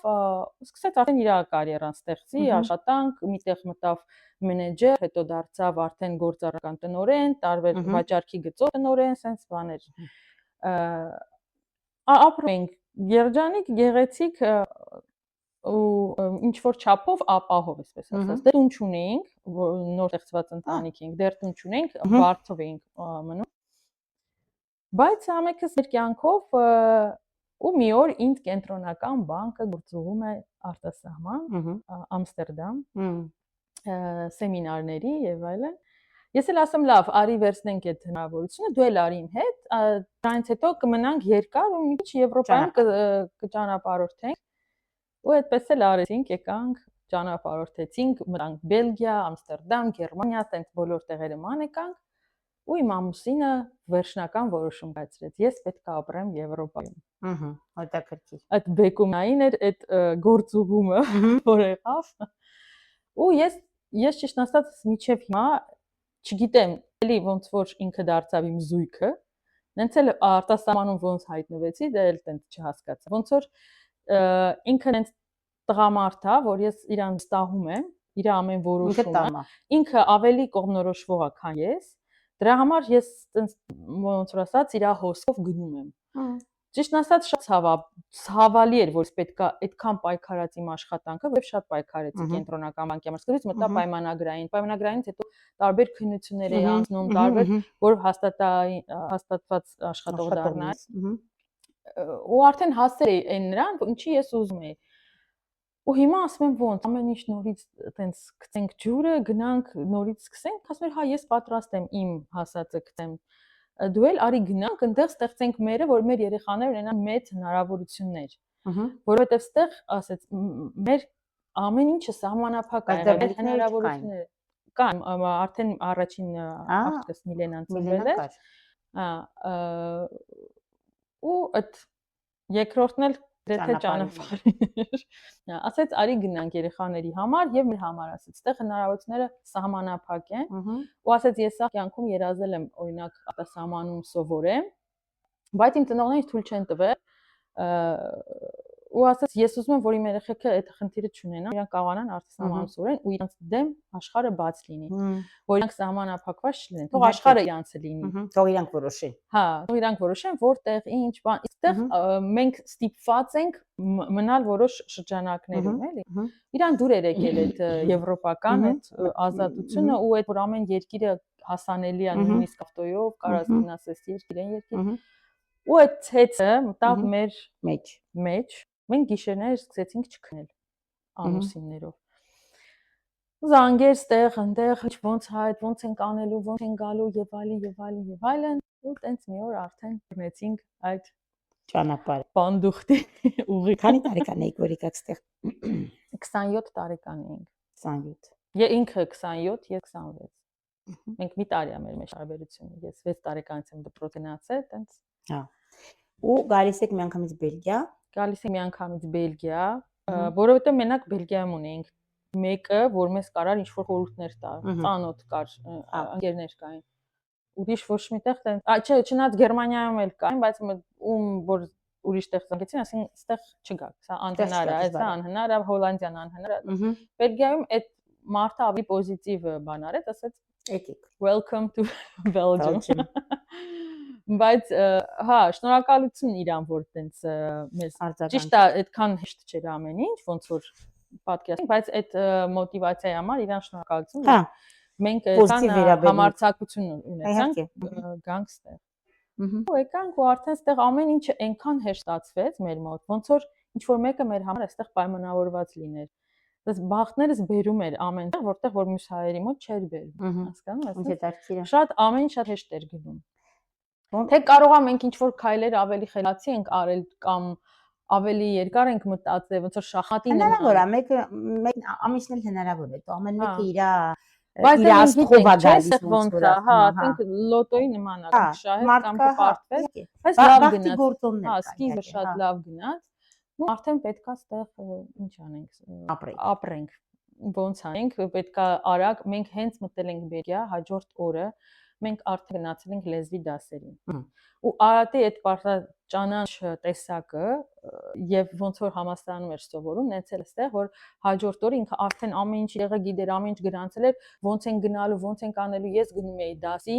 սկսեց արդեն իր կարիերան ստեղծի, աշխատանք, միտեղ մտավ մենեջեր, հետո դարձավ արդեն գործառական տնօրեն, տարբեր վաճառքի գծով տնօրեն, sense բաներ։ Ապրում ենք երջանիկ, գեղեցիկ ու ինչ որ չափով ապահով, այսպես ասած։ Դեռ տուն չունեինք, նոր ստեղծված ընտանիք էինք, դեռ տուն չունեինք, Վարդով էինք մնում։ Բայց ամենքս մեր կյանքով ու մի օր ինձ կենտրոնական բանկը գործուղում է արտասահման, Ամստերդամ, սեմինարների եւ այլն։ Ես էլ ասեմ լավ, արի վերցնենք այդ հնարավորությունը, դու էլ արի իմ հետ, դրանից հետո կմնանք երկար ու մի քիչ Եվրոպայում կճանապարհորդենք։ Ու այդպես էլ արեցինք, եկանք, ճանապարհորդեցինք, մտանք Բելգիա, Ամստերդամ, Գերմանիա, տենց բոլոր տեղերը ման եկանք, ու իմ ամուսինը վերջնական որոշում կայացրեց, ես պետք է ապրեմ Եվրոպայում։ Հետաքրքիր։ Այդ բեկումնային էր այդ գործուղումը, որ եղավ։ Ու ես ես ճիշտ ասած միջև հիմա չգիտեմ, էլի ոնց որ ինքը դարձավ իմ զույգը, նենց էլ արտասահմանում ոնց հայտնվեցի, դա էլ տենց չհասկացա։ Ոնց որ ինքը նենց տղամարդ է, որ ես իրան ստահում եմ, իր ամեն որոշումը, ինքը ավելի կողմնորոշվող է, քան ես։ Դրա համար ես տենց ոնց որ ասած իր հոսքով գնում եմ։ Ճիշտ ասած շատ ցավալի էր, որ պետքա այդքան պայքարած իմ աշխատանքը, եւ շատ պայքարեցի կենտրոնական բանկի համար։ Սկզբից մտա պայմանագրայինից հետո տարբեր քննություններ էի անցնում, տարբեր որ հաստատված աշխատող դառնալ։ Ու արդեն հասել էի այն նրան, ինչի ես ուզում էի։ Ու հիմա ասում եմ ոնց, ամեն ինչ նորից տենց գցենք ջուրը, գնանք նորից սկսենք, ասում եմ հա ես պատրաստ եմ իմ հասածը գցեմ։ Դու էլ արի գնանք, այնտեղ ստեղծենք մերը, որ մեր երեխաները ունենան մեծ հնարավորություններ։ Որովհետև ստեղ ասեց մեր ամեն ինչը սահմանափակ է, մեր հնարավորությունները կան, արդեն առաջին աղջկս Միլենան ծնվել է։ Ու այդ երկրորդն էլ դեպի ճանապարհին։ Ասեց արի գնանք երեխաների համար եւ մեր համար ասեց, այդտեղ հնարավորությունները սահմանափակ են։ Ու ասեց ես սա կյանքում երազել եմ օրինակ արտասահմանում սովորեմ, բայց իմ ծնողներից թույլ չեն տվել։ Ու ասեց ես ուզում եմ որ իմ երեխեքը այդ խնդիրը չունենան, իրանք կարողանան արտասահմանում սովորեն ու իրանք դեմ աշխարհը բաց լինի, որ իրանք սահմանափակված չլինեն, թող աշխարհը իրանցը լինի, թող իրանք որոշեն։ Հա, թող իրանք որոշեն որտեղ ինչ բան, այստեղ մենք ստիպված ենք մնալ որոշ շրջանակներում, էլի։ Իրանք դուր էր եկել այդ եվրոպական այդ ազատությունը ու այդ որ ամեն երկիրը հասանելի է նույնիսկ ավտոյով, կարաս գնաս այս երկիրեն երկիր։ Ու այդ ցեցը մտավ մեր մեջ։ Մենք գիշերներ սկսեցինք չքնել ամուսիններով։ Զանգեր ստեղ, այնտեղ, ոնց հայտ, ոնց ենք անելու, ոնց են գալու եւ այլն, ու տենց մի օր արդեն բռնեցինք այդ ճանապարհը։ Պանդուխտի ուղի։ Քանի տարեկան եք որ եկաք ստեղ։ 27 տարեկան էինք։ 27։ Եվ ինքը 27, ես 26։ Մենք մի տարի է մեր մեջ հարաբերությունը։ Ես 6 տարեկանից եմ դպրոց գնացել, տենց։ Հա։ Ու գալիս եք միանգամից Բելգիա։ Գալիս եմ միանգամից Բելգիա, որովհետև մենակ Բելգիայում ունեինք մեկը, որ մեզ կարար ինչ-որ խորհուրդներ տա, ծանոթ կար, ընկերներ կային։ Ուրիշ ոչ միտեղ տենց, չէ, չնայած Գերմանիայում էլ կային, բայց ում որ ուրիշ տեղ զանգեցին, ասին, ստեղ չգաք, սա անհնար է, սա անհնար է, Հոլանդիան անհնար է։ Բելգիայում այդ մարդը ավելի պոզիտիվ բան արեց, ասեց, եկեք։ Welcome to Belgium։ Բայց հա, շնորհակալություն իրան, որ տենց մեզ ճիշտ է, այդքան հեշտ չէր ամեն ինչ, ոնց որ պատկերացնենք, բայց այդ մոտիվացիայի համար իրան շնորհակալություն։ Հա, մենք այդքան համարձակություն ունեցանք գանք ստեղ։ Ու եկանք ու արդեն ստեղ ամեն ինչը այնքան հեշտ ստացվեց մեր մոտ, ոնց որ ինչ որ մեկը մեր համար այստեղ պայմանավորված լիներ։ Դες բախտներս բերում էր ամենտեղ, որտեղ որ մյուս հայերի մոտ չէր բերում, հասկանում ես։ Շատ ամեն ինչ շատ հեշտ էր գնում։ Թե կարող է մենք ինչ որ քայլեր ավելի խելացի ենք արել կամ ավելի երկար ենք մտածել, ոնց որ շախմատի նման։ Հնարավոր է, մեկ ամիսն էլ հնարավոր է, ամեն մեկը իր աստղով է գալիս ոնց է, հա, ասենք լոտոյի նման է, շահես կամ կպարտվես, բայց լավ գնաց։ Հա, սկիզբը շատ լավ գնաց։ Ու արդեն պետքա ստեղ ինչ անենք, ապրենք։ Ոնց անենք, պետքա արագ, մենք հենց մտել ենք Բելգիա, հաջորդ օրը մենք արդեն գնացել ենք լեզվի դասերին։ Ու Արարատի այդ պարտաճանաչ տեսակը եւ ոնց որ համաստանում էր սովորում, նենց էլ ստեղ որ հաջորդ օրը ինքը արդեն ամեն ինչ եղը գիտեր, ամեն ինչ գրանցել էր, ոնց են գնալու, ոնց են կանելու, ես գնում էի դասի,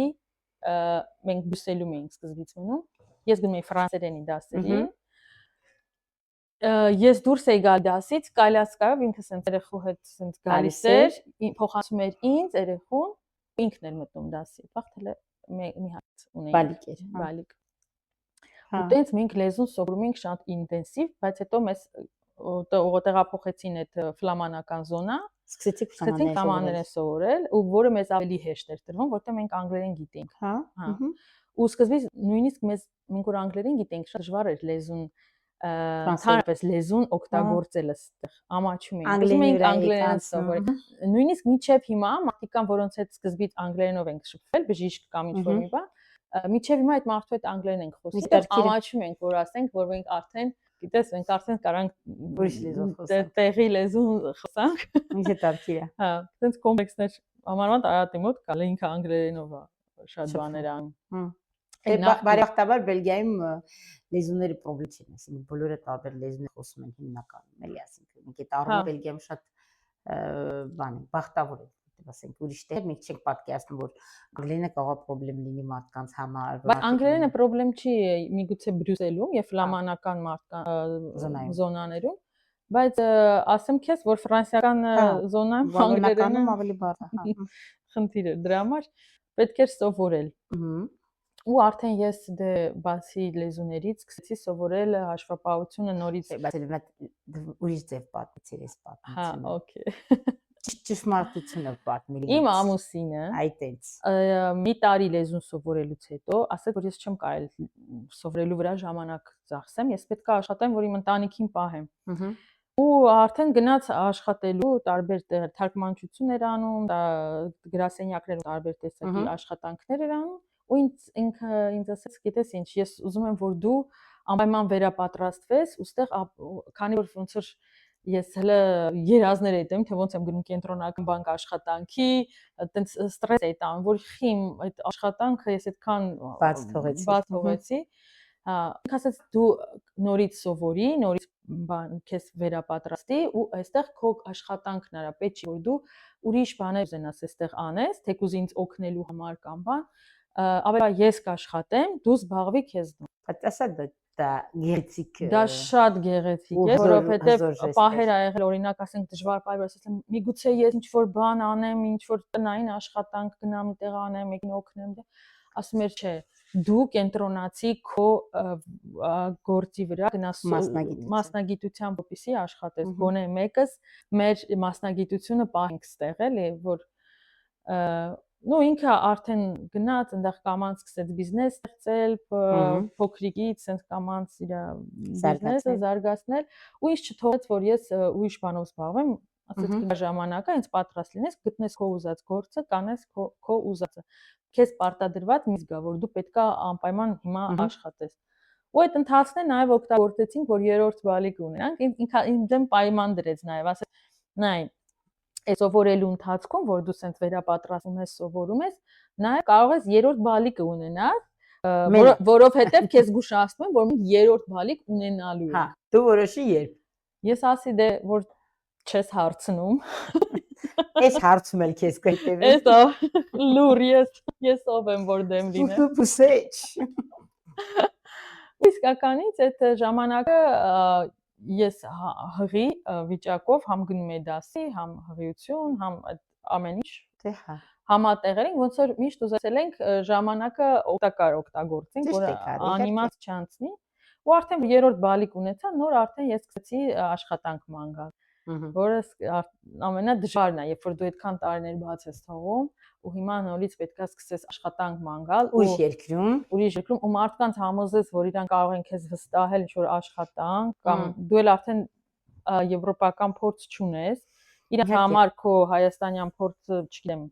մենք Բրյուսելում էինք սկզբից մնում, ես գնում էի ֆրանսերենի դասերի։ Ես դուրս էի գալ դասից, կալյասկայով ինքս ընդ երեխու հետ ընդ գալիս էր, փոխանցում էր ինձ երեխուն, ինքն էր մտնում դասի, բախտել է մի հատ ունեի բալիկ։ Ու տենց մենք լեզուն սովորում ենք շատ ինտենսիվ, բայց հետո մեզ տեղափոխեցին այդ ֆլամանական զոնա, սկսեցինք ֆլամաներեն սովորել, ու որը մեզ ավելի հեշտ էր տրվում, որտեղ մենք անգլերեն գիտենք։ Հա։ Ու սկզբից նույնիսկ մենք որ անգլերեն գիտենք, շատ դժվար էր լեզուն Թարպես լեզուն օգտագործելը ստեղ ամաչում ենք։ Ուզում ենք անգլերեն սովորել։ Նույնիսկ մինչև հիմա մարդիկան, որոնց հետ սկզբից անգլերենով ենք շփվել, բժիշկ կամ ինչ-որ մի բան, մինչև հիմա այդ մարդու հետ անգլերեն ենք խոսում։ Ամաչում ենք, որ ասենք, որ մենք արդեն գիտես, մենք արդեն կարանք ուրիշ լեզու խոսանք։ տեղի լեզուն խոսանք։ Ինչ է տարբերը։ Հա, այդպես կոմպլեքսներ Ամանավանդ Արարատի մոտ կա, ինքը անգլերենով է շատ բաներ անում։ Բարեբախտաբար Բելգիայում լեզուների պրոբլեմ չեն, այսինքն բոլորը տարբեր լեզուներ խոսում են հիմնականում, էլի ասենք, մենք այդ առումով Բելգիայում շատ բան ենք, բախտավոր ենք, ասենք, ուրիշ տեղ մենք չենք պատկերացնում, որ անգլերենը կարող է պրոբլեմ լինի մարդկանց համար, բայց անգլերենը պրոբլեմ չի միգուցե Բրյուսելում եւ ֆլամանական զոնաներում, բայց ասեմ քեզ, որ ֆրանսիական զոնայում անգլերենը ավելի բարդ է, խնդիր է, դրա համար պետք էր սովորել։ Ու արդեն ես դե բացի լեզուներից սկսեցի սովորել հաշվապահությունը նորից, ուրիշ ձև պատմեցիր ես պատմությունը։ Հա, օքեյ։ Ճշմարտությունը պատմել։ Իմ ամուսինը այտենց մի տարի լեզուն սովորելուց հետո ասաց, որ ես չեմ կարել սովորելու վրա ժամանակ ծախսեմ, ես պետք է աշխատեմ, որ իմ ընտանիքին պահեմ։ Ու արդեն գնաց աշխատելու տարբեր տեղ թարգմանչություն էր անում, գրասենյակներում տարբեր տեսակի աշխատանքներ էր անում, ու ինձ ասաց, գիտես ինչ, ես ուզում եմ, որ դու անպայման վերապատրաստվես, ուստեղ քանի որ ոնց որ ես հələ երազներ էի տեմ, թե ոնց եմ գնում կենտրոնական բանկ աշխատանքի, այտենց ստրես էի տանում, որ խիմ այդ աշխատանքը ես այդքան բաց թողեցի։ Հա, ինքը ասաց դու նորից սովորի, նորից բան քեզ վերապատրաստի ու այստեղ քո աշխատանքն արա, պետք չի որ դու ուրիշ բաներ ուզենաս այստեղ անես, թեկուզ ինձ օգնելու համար կամ բան, ավելի ես կաշխատեմ, դու զբաղվի քեզ դու։ Բայց ասա դա գեղեցիկ Դա շատ գեղեցիկ է, որովհետև պահեր ա եղել, օրինակ ասենք դժվար պահեր, ասեմ միգուցե ես ինչ որ բան անեմ, ինչ որ տնային աշխատանք գնամ տեղ անեմ, մեկին օգնեմ, ասում էր չէ, դու կենտրոնացի քո գործի վրա, գնաս մասնագիտությամբ որպեսզի աշխատես, գոնե մեկս մեր մասնագիտությունը պահենք ստեղ էլի, որ նո ինքը արդեն գնաց այնտեղ կամանց սկսեց բիզնես ստեղծել, փոքրիկից sense կամանց իր բիզնեսը զարգացնել, ու ինձ չթողեց որ ես ուրիշ բանով զբաղվեմ, ասաց կգա ժամանակը, ինձ պատրաստ լինես, գտնես քո ուզած գործը, կանես քո ուզածը։ Քեզ պարտադրված մի զգա, որ դու պետքա անպայման հիմա աշխատես։ Ու այդ ընթացքն է նաև օգտագործեցինք, որ երրորդ բալիկ ունենանք, ինքը ինձ պայման դրեց նաև, ասաց նայ Այս սովորելու ընթացքում, որ դու սենց վերապատրաստվում ես, սովորում ես, նաև կարող ես երրորդ բալիկը ունենալ, որովհետև քեզ զգուշացնում եմ, որ մենք երրորդ բալիկ ունենալու ենք։ Հա, դու որոշի երբ։ Ես ասի դե որ չես հարցնում։ Ես հարցում եմ քեզ կհետևեմ։ Էս լուր ես ով եմ որ դեմ լինեմ։ Պուսեչ։ Իսկականից այդ ժամանակը ես հղի վիճակով համ գնում էի դասի, համ հղիություն, համ ամեն ինչ համատեղել ենք, ոնց որ միշտ ուզեցել ենք ժամանակը օգտագործենք, որ անիմաց չանցնի, ու արդեն երրորդ բալիկ ունեցա, նոր արդեն ես սկսեցի աշխատանք ման գալ, որը ամենադժվարն է, երբ որ դու այդքան տարիներ բաց ես թողում, ու հիմա նորից պետքա սկսես աշխատանք ման գալ, ուրիշ երկրում, ու մարդկանց համոզես, որ իրանք կարող են քեզ վստահել ինչ-որ աշխատանք, կամ դու էլ արդեն եվրոպական փորձ չունես, իրանք համար քո հայաստանյան փորձը, չգիտեմ,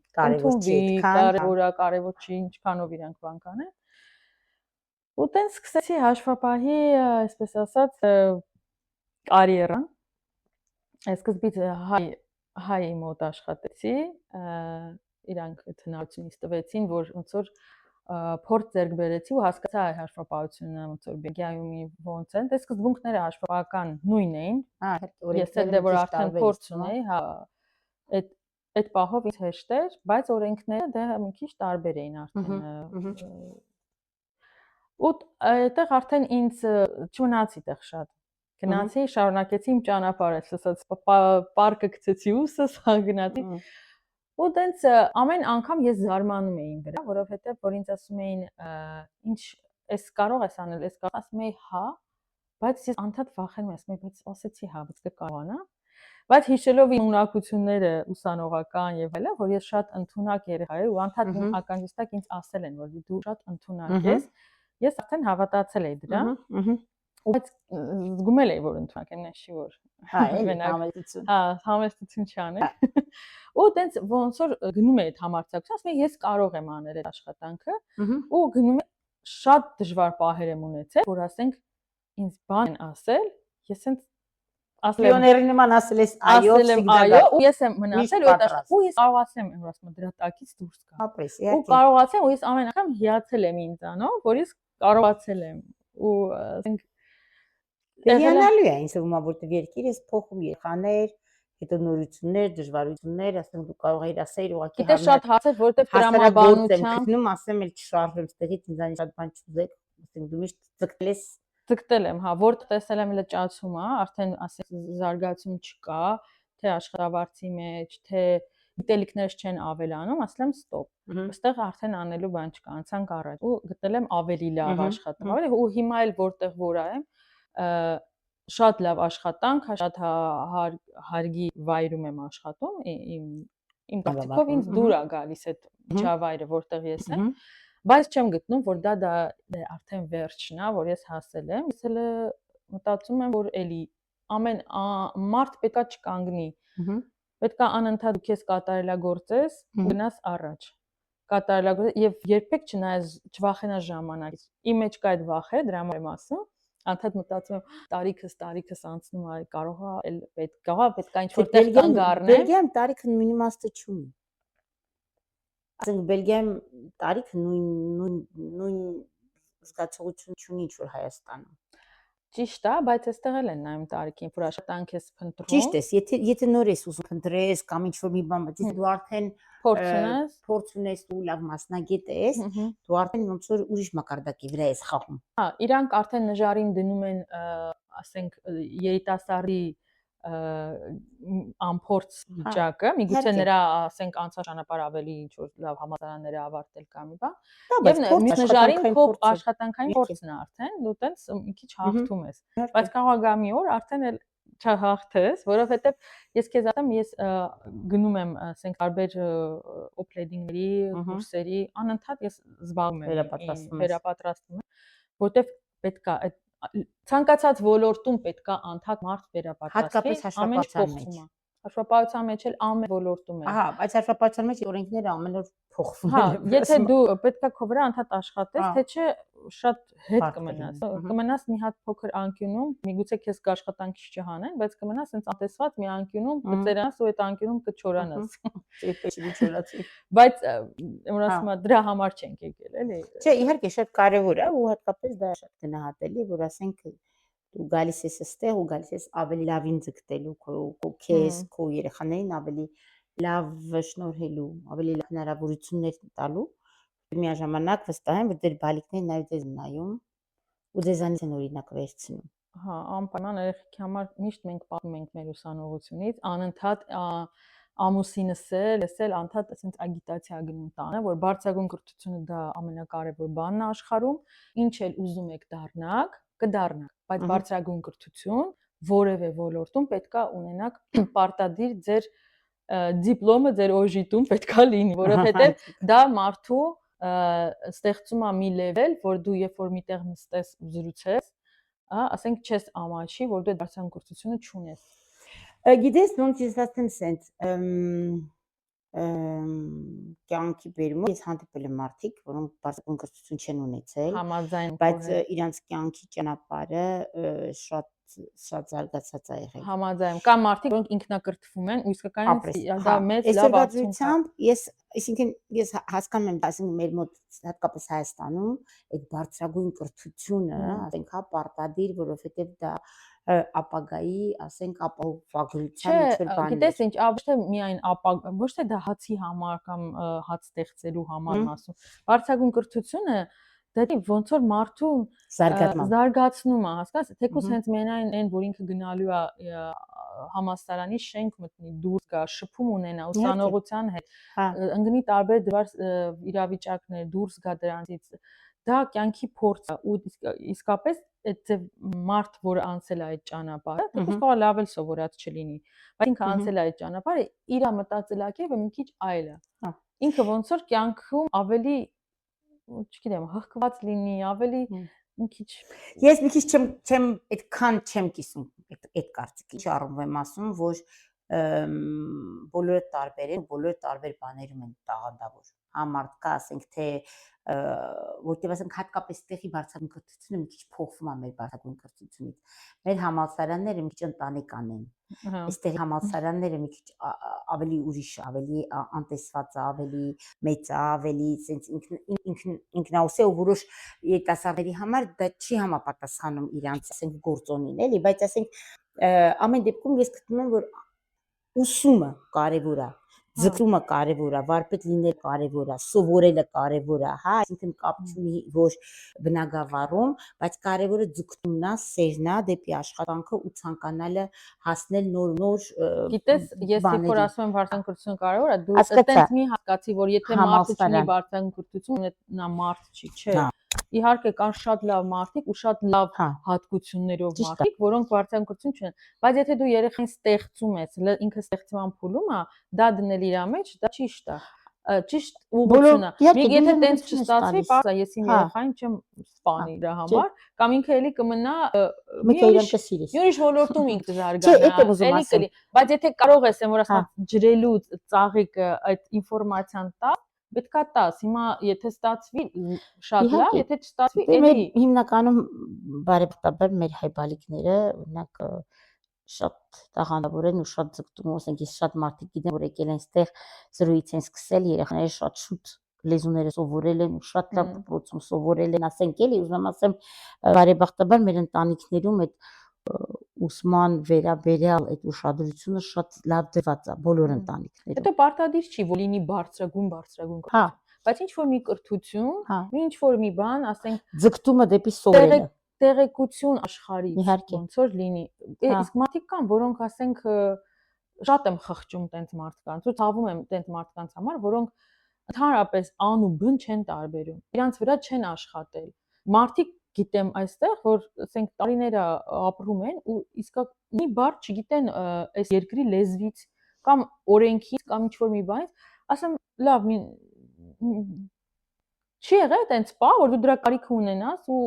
կարևոր չի, ինչքանով իրանք բան կանեն։ Ու տենց սկսեցի հաշվապահի, այսպես ասած, կարիերան։ Սկզբից հայի մոտ աշխատեցի, իրանք հնարավորություն տվեցին, որ ոնց որ փորձ ձեռք բերեցի ու հասկացա այ հաշվապահությունը ոնց որ Բելգիայում ոնց են, դե սկզբունքները հաշվապահական նույնն էին։ Ես էլ դե որ արդեն փորձ ունեի, հա, այդ պահով ինձ հեշտ էր, բայց օրենքները դե մի քիչ տարբեր էին արդեն։ Ու այդտեղ արդեն ինձ չմնացի տեղ շատ։ Գնացի, շարունակեցի իմ ճանապարհը, ասած պարկը գցեցի ուսս, գնացի։ Ու տենց ամեն անգամ ես զարմանում էի իմ վրա, որովհետև որ ինձ ասում էին, ինչ էս կարող ես անել, էս կարող, ասում էի հա, բայց ես անդադ վախենում եմ, ասում էի, բայց ասեցի հա, բայց կկարողանամ։ Բայց հիշելով իմ ունակությունները ուսանողական եւ այլն, որ ես շատ ընդունակ երեխա եմ, ու անդադ իմ ականջստակ ինձ ասել են, որ դու շատ ընդունակ ես, ես արդեն հավատացել էի դրա։ Բայց զգում էի, որ ընդունակ եմ, նշի որ հա, համեստություն։ Հա, համեստություն չանել։ Ու տենց ոնց որ գնում էի այդ համարձակություն, ասում էի ես կարող եմ անել այդ աշխատանքը, ու գնում եմ շատ դժվար պահեր եմ ունեցել, որ ասենք ինձ բան ասել, ես ինձ ասել եմ Պիոների նման ասել ես այո, այո, ու ես եմ մնացել ու այդ ու ես կարողացեմ ասեմ դրա տակից դուրս գալ։ Ապրես, Ու իհարկե։ կարողացեմ ու ես ամեն անգամ հիացել եմ ինձանով, որ ես կարողացել եմ ու ասենք հիանալի է ինձ թվում է, որտեղ երկիր ես փոխում երեխաներ, հետո նորություններ, դժվարություններ, ասեմ դու կարող ես ասել ուղղակի Գիտես շատ հարցեր, որտեղ տրամաբանությամբ գնում, ասեմ էլ չշարժվեմ ստեղից, ինձանից շատ բան չուզեք, ասեմ դու միշտ ձգտել ես ձգտել եմ, հա, որտեղ տեսել եմ լճացումը, արդեն ասենք զարգացում չկա, թե աշխատավարձի մեջ, թե գիտելիքներս չեն ավելանում, ասել եմ ստոպ։ Այստեղ արդեն անելու բան չկա, անցանք առաջ ու գտել եմ ավելի լավ աշխատանք, ավելի ու հիմա էլ որտեղ որ եմ, շատ լավ աշխատանք, շատ հարգի վայրում եմ աշխատում, իմ տակտիկով ինձ դուր է գալիս այդ միջավայրը, որտեղ ես եմ, բայց չեմ գտնում, որ դա արդեն վերջն է, որ ես հասել եմ, ես էլ մտածում եմ, որ էլի ամեն մարդ պետքա չկանգնի, պետքա անընդհատ դու քեզ կատարելագործես ու գնաս առաջ, կատարելագործես եւ երբեք չվախենաս ժամանակից, իմ մեջ կա այդ վախը, դրա համար եմ ասում, անդադ մտածում եմ տարիքս անցնում է, կարող է էլ պետքա ինչ-որ տեղ կանգ առնեմ։ Բելգիայում տարիքը նույն իմաստը չունի։ Ասենք Բելգիայում տարիքը նույն զգացողություն չունի ինչ որ Հայաստանում։ Ճիշտ է, բայց այստեղ էլ են նայում տարիքին, որ աշխատանք ես փնտրում։ Ճիշտ է, եթե նոր ես ուզում փնտրես կամ ինչ որ մի բան, բայց դու արդեն փորձ ունես ու լավ մասնագետ ես, դու արդեն ոնց որ ուրիշ մակարդակի վրա ես խաղում։ Հա, իրանք արդեն նժարին դնում են, ասենք, երիտասարդի անփորձ վիճակը, միգուցե նրա, ասենք, անցած ճանապարհը ավելի ինչ որ լավ համալսարաններ է ավարտել կամ մի բան։ Եվ մյուս նժարին քո աշխատանքային փորձն է արդեն, դու տենց մի քիչ հաղթում ես։ Բայց կարող է գա մի օր արդեն էլ չհաղթես, որովհետև ես քեզ ասեմ, ես գնում եմ, ասենք, տարբեր օփլեդինգների, կուրսերի, անընդհատ ես զբաղվում եմ, վերապատրաստվում եմ, որտեվ պետքա այդ ցանկացած ոլորտում պետքա անդադ մարդ վերապատրաստվի, ամեն ինչ փոխվում է։ Հաշվապահության մեջ էլ ամեն ոլորտում է։ Ահա, բայց հաշվապահության մեջ օրենքները ամեն օր փոխվում են։ Հա, եթե դու պետքա քո վրա անդադ աշխատես, թե չէ շատ հետ կմնաս։ Կմնաս մի հատ փոքր անկյունում, միգուցե քեզ աշխատանքի չհանեն, բայց կմնաս այնց անտեսված մի անկյունում, կծերանաս ու այդ անկյունում կչորանաս։ Էպեսի չորացի։ Բայց որ ասում եմ, դրա համար չենք եկել, էլի։ Չէ, իհարկե շատ կարևոր է ու հատկապես դա շատ գնահատելի, որ ասենք դու գալիս ես այստեղ ու գալիս ես ավելի լավին ձգտելու քեզ, քո երեխաներին ավելի լավ շնորհելու, ավելի լավ հնարավորություններ տալու, միաժամանակ վստահ եմ, որ դեր բալիկներն նաև դեզ նայում ու դեզանից են օրինակ վերցնում։ Հա, անպայման երեխեքի համար միշտ մենք պատմում ենք մեր ուսանողությունից, անընդհատ ամուսինս էլ անդադ ասենց ագիտացիա գնում տանը, որ բարձրագույն կրթությունը դա ամենակարևոր բանն է աշխարհում, ինչ էլ ուզում եք դառնաք, կդառնաք, բայց բարձրագույն կրթություն որևէ ոլորտում պետքա ունենաք պարտադիր ձեր դիպլոմը ձեր օժիտում պետքա լինի, որովհետև դա մարդու ստեղծում է մի լեվել, որ դու երբ որ միտեղ նստես ու զրուցես, ասենք չես ամաչի, որ դու բարձրագույն կրթությունը չունես։ Գիտես, ոնց ես ասեմ սենց կյանքի բերումով ես հանդիպել եմ մարդիկ, որոնք բարձրագույն կրթություն չեն ունեցել, բայց իրանց կյանքի ճանապարհը շատ զարգացած է եղել։ Համաձայն եմ, կան մարդիկ, որոնք ինքնակրթվում են ու իսկականից դա մեծ լավ արդյունք է։ Ես հասկանում եմ, ասենք մեր մոտ հատկապես Հայաստանում այդ բարձրագույն կրթությունը, ասենք, հա, պարտադիր, որովհետև դա ապագայի, ասենք, ապահովագրության ինչ-որ բան է։ Գիտես ինչ, ոչ թե միայն ոչ թե դա հացի համար կամ հաց ստեղծելու համար եմ ասում։ Բարձրագույն կրթությունը դա ոնց որ մարդու զարգացնում է, հասկանաս, թեկուզ հենց մենայն այն, որ ինքը գնալու է համալսարանի շենք մտնի, դուրս գա, շփում ունենա ուսանողության հետ, ընկնի տարբեր դժվար իրավիճակներ, դուրս գա դրանից, դա կյանքի փորձ է ու իսկապես այդ մարդ, որ անցել է այդ ճանապարհը, թեկուզ կարող լավ էլ սովորած չլինի, բայց ինքը անցել է այդ ճանապարհը, իր մտածելակերպը մի քիչ այլ է։ Ինքը ոնց որ կյանքում ավելի, չգիտեմ, հղկված լինի, ավելի մի քիչ։ Ես մի քիչ այդքան չեմ կիսում այդ կարծիքի առումով եմ ասում, որ բոլորը տարբեր են, բոլորը տարբեր բաներում են տաղանդավոր։ համարդ կա, ասենք թե որտեղ ասենք հատկապես տեղի բարձրագույն կրթությունը մի քիչ փոխվում է մեր բարձրագույն կրթությունից։ Մեր համալսարանները մի քիչ ընտանեկան են։ Այստեղ համալսարանները մի քիչ ավելի ուրիշ, ավելի անտեսված է, ավելի մեծ է, ավելի sense ինքնաուսե ու որոշ երիտասարդների համար դա չի համապատասխանում իրանց ասենք գործոնին, էլի, բայց ասենք ամեն դեպքում ես գտնում եմ, որ ուսումը կարևոր է, ձգտումը կարևոր է, վարպետ լինել կարևոր է, սովորելը կարևոր է, հա, այսինքն կապ չունի որ բնագավառում, բայց կարևորը ձգտումն է, սերն է դեպի աշխատանքը ու ցանկանալը հասնել նոր Գիտես, ես երբ որ ասում եմ վարպետական կրթություն կարևոր է, դու այդտենց մի հասկացի, որ եթե մարդը չունի վարպետական կրթություն, նա մարդ չի, չէ։ Իհարկե կան շատ լավ մարդիկ ու շատ լավ հատկություններով մարդիկ, որոնք վարպետական կրթություն չունեն, բայց եթե դու երեխային ստեղծում ես, ինքը ստեղծման փուլում է, դա դնել իր մեջ, դա ճիշտ է։ Ճիշտ ուղղությունը։ Եթե տենց չստացվի, պարզ է, ես իմ երեխային չեմ սպանի դրա համար, կամ ինքը էլի կմնա մի ուրիշ ոլորտում ինքը զարգանա, բայց եթե կարող ես, որ ասած ջրելու ծաղիկը այդ ինֆորմացիան տա, պետքա տաս։ Հիմա եթե ստացվի շատ լավ, եթե չստացվի, էլի հիմնականում բարեբախտաբար մեր հայ բալիկները օրինակ շատ տաղանդավոր են ու շատ ձգտում, ասենք ես շատ մարդիկ գիտեմ, որ եկել են այստեղ զրույց են սկսել, երեխաները շատ շուտ լեզուները սովորել են ու շատ լավ դպրոցում սովորել են, ասենք էլի, ուզում ասեմ բարեբախտաբար մեր ընտանիքներում այդ ուսման վերաբերյալ այդ ուշադրությունը շատ լավ դրված է բոլոր ընտանիքներում։ Հետո պարտադիր չի, որ լինի բարձրագույն կրթություն, բայց ինչ որ մի կրթություն, ինչ որ մի բան, ասենք ձգտումը դեպի սովորելը տեղեկություն աշխարհից ոնց որ լինի։ Իսկ մարդիկ կան, որոնք ասենք շատ եմ խղճում տենց մարդկանց ու ցավում եմ տենց մարդկանց համար, որոնք ընդհանրապես ան ու բն չեն տարբերում։ Իրանց վրա չեն աշխատել։ Մարդիկ գիտեմ այստեղ, որ ասենք տարիներ ապրում են ու իսկա մի բառ չգիտեն այս երկրի լեզվից կամ օրենքից կամ ինչ որ մի բանից, ասեմ լավ, չի եղել տենց բա, որ դու դրա կարիք ունենաս ու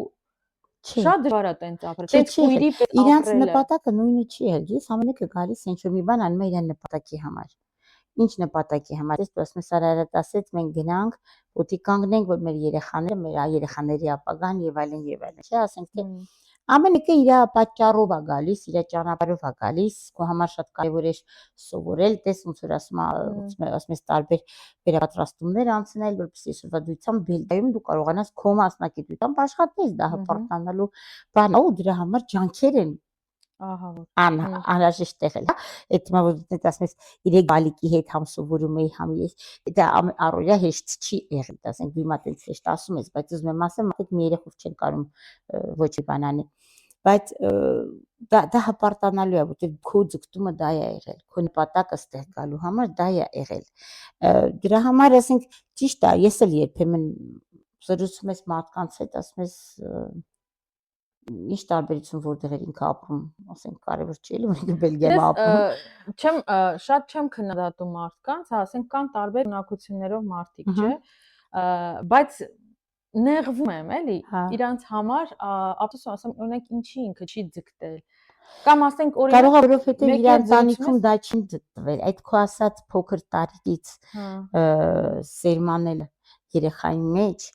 շատ դժվար է տենց ապրել։ Տենց քույրի պես ապրելը։ Իրանց նպատակը նույնը չի եղել։ Ես ամենը գալիս ինչ որ մի բան անում եմ իրան նպատակի համար։ Ինչ նպատակի համար։ Ես ասում եմ Սարարատ ասեց մենք գնանք, ոտի կանգնենք, որ մեր երեխաները, մեր երեխաների ապագան եւ այլն եւ այլն։ Չէ, ասենք թե ամեն մեկը իր պատճառով է գալիս, իր ճանապարհով է գալիս, քո համար շատ կարևոր է սովորել, տես ոնց որ ասում ես տարբեր վերապատրաստումներ անցնել, որպեսզի սովորությամբ Բելգիայում դու կարողանաս քո մասնակցությամբ աշխատես, դա հպարտանալու բան է ու դրա համար ջանքեր են անհրաժեշտ եղել, հա, այդ հիմա որ ասում ես իրեք բալիկի հետ համ սովորում էի, համ ես, դա առօրյա հեշտ չի եղել, ասենք դու հիմա տենց հեշտ ասում ես, բայց ուզում եմ ասեմ, մարդիկ մի երեխով չեն կարում ոչ մի բան անել, բայց դա հպարտանալու է, որտեղ քո ձգտումը դա է եղել, քո նպատակը ստեղ գալու համար դա է եղել, դրա համար ասենք ճիշտ է, ես էլ երբեմն զրուցում ես մարդկանց հետ, ասում ես ինչ տարբերություն որտեղ էր ինքը ապրում, ասենք կարևոր չի էլի, որ ինքը Բելգիայում ապրում։ Շատ չեմ քննադատում մարդկանց, հա, ասենք կան տարբեր ունակություններով մարդիկ, չէ, բայց նեղվում եմ, էլի, իրանց համար, ափսոս ասեմ, օրինակ ինչի ինքը չի ձգտել։ Կամ ասենք օրինակ կարող է որովհետև իր ընտանիքում դա չի դիտվել, այդ քո ասած փոքր տարիքից սերմանել երեխայի մեջ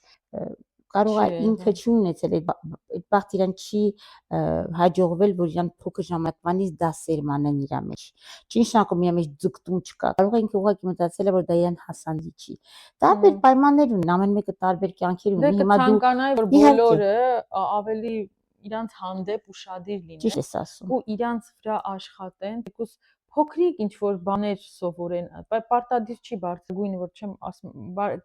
կարող է ինքը չի ունեցել այդ բախտ իրան չի հաջողվել, որ իրան փոքր ժամանակվանից դա սերմանեն իր մեջ։ Չի նշանակում իր մեջ ձգտում չկա։ Կարող է ինքը ուղղակի մտածել է, որ դա իրան հասանելի չի։ Տարբեր պայմաններ ունեն, ամեն մեկը տարբեր կյանքեր ունի։ Հիմա դու ցանկանայի, որ բոլորը ավելի իրանց հանդեպ ուշադիր լինեն։ Ճիշտ ես ասում։ Ու իրանց վրա աշխատեն, դեպուս փոքրիկ ինչ որ բաներ սովորեն, պարտադիր չի բարձրագույնը, որ չեմ ասում,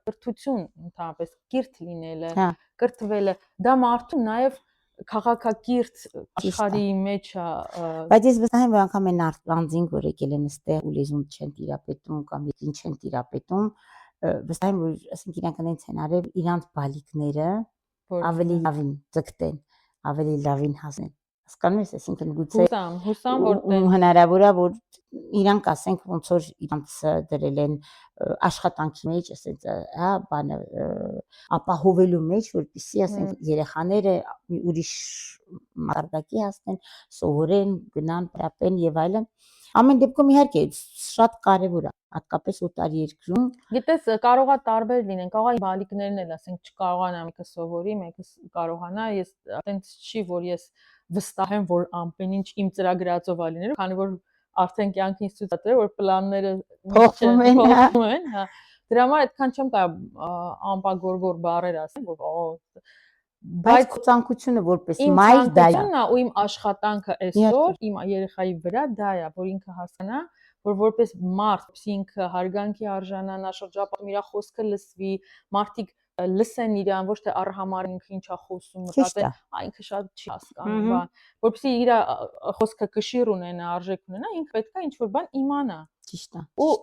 կրթություն ընդհանրապես կիրթ լինելը, կրթվելը, դա մարդու նաև քաղաքակիրթ աշխարհի մեջ է։ Բայց ես վստահ եմ, որ անգամ այն առանձին, որ եկել են այստեղ ու լեզուն չեն տիրապետում կամ եկին չեն տիրապետում, վստահ եմ, որ ասենք իրանք այնց են արել իրանց բալիկները ավելի լավին ձգտեն, ավելի լավին հասնեն։ Հասկանում ես, այսինքն գուցե հուսամ որ հնարավոր է որ իրանք ասենք ոնց որ իրանք դրել են աշխատանքի մեջ, ասենց, հա, բանը ապահովելու մեջ, որպեսզի ասենք երեխաները մի ուրիշ մակարդակի հասնեն, սովորեն, գնան, պրապեն եւ այլն։ Ամեն դեպքում իհարկե շատ կարեւոր է հատկապես օտարերկրում։ Գիտես, կարողա տարբեր լինեն, կարողա բալիկներն էլ ասենք չկարողանա մեկը սովորի, մեկը կարողանա, ես այտենց չի, որ ես վստահ եմ, որ ամեն ինչ իմ ծրագրածով է լինելու, քանի որ արդեն կյանքը ինձ ցույց է տվել, որ պլանները փոխվում են, հա։ Դրա համար այդքան չեմ կարող ամպագորգոր բառեր ասեմ, որ բայց ցանկությունը որպես մայր դա է։ Ցանկությունն ու իմ աշխատանքը այսօր իմ երեխայի վրա դա է, որ ինքը հասկանա, որ որպես մարդ ինքը հարգանքի արժանանա, շրջապատում իր խոսքը լսվի, մարդիկ լսեն իրան, ոչ թե առհամար ինքը ինչա խոսում, մտածեն, ինքը շատ չի հասկանում, բան, որպեսզի իր խոսքը կշիռ ունենա, արժեք ունենա, ինքը պետք է ինչ-որ բան իմանա։ Ճիշտ է։ Ու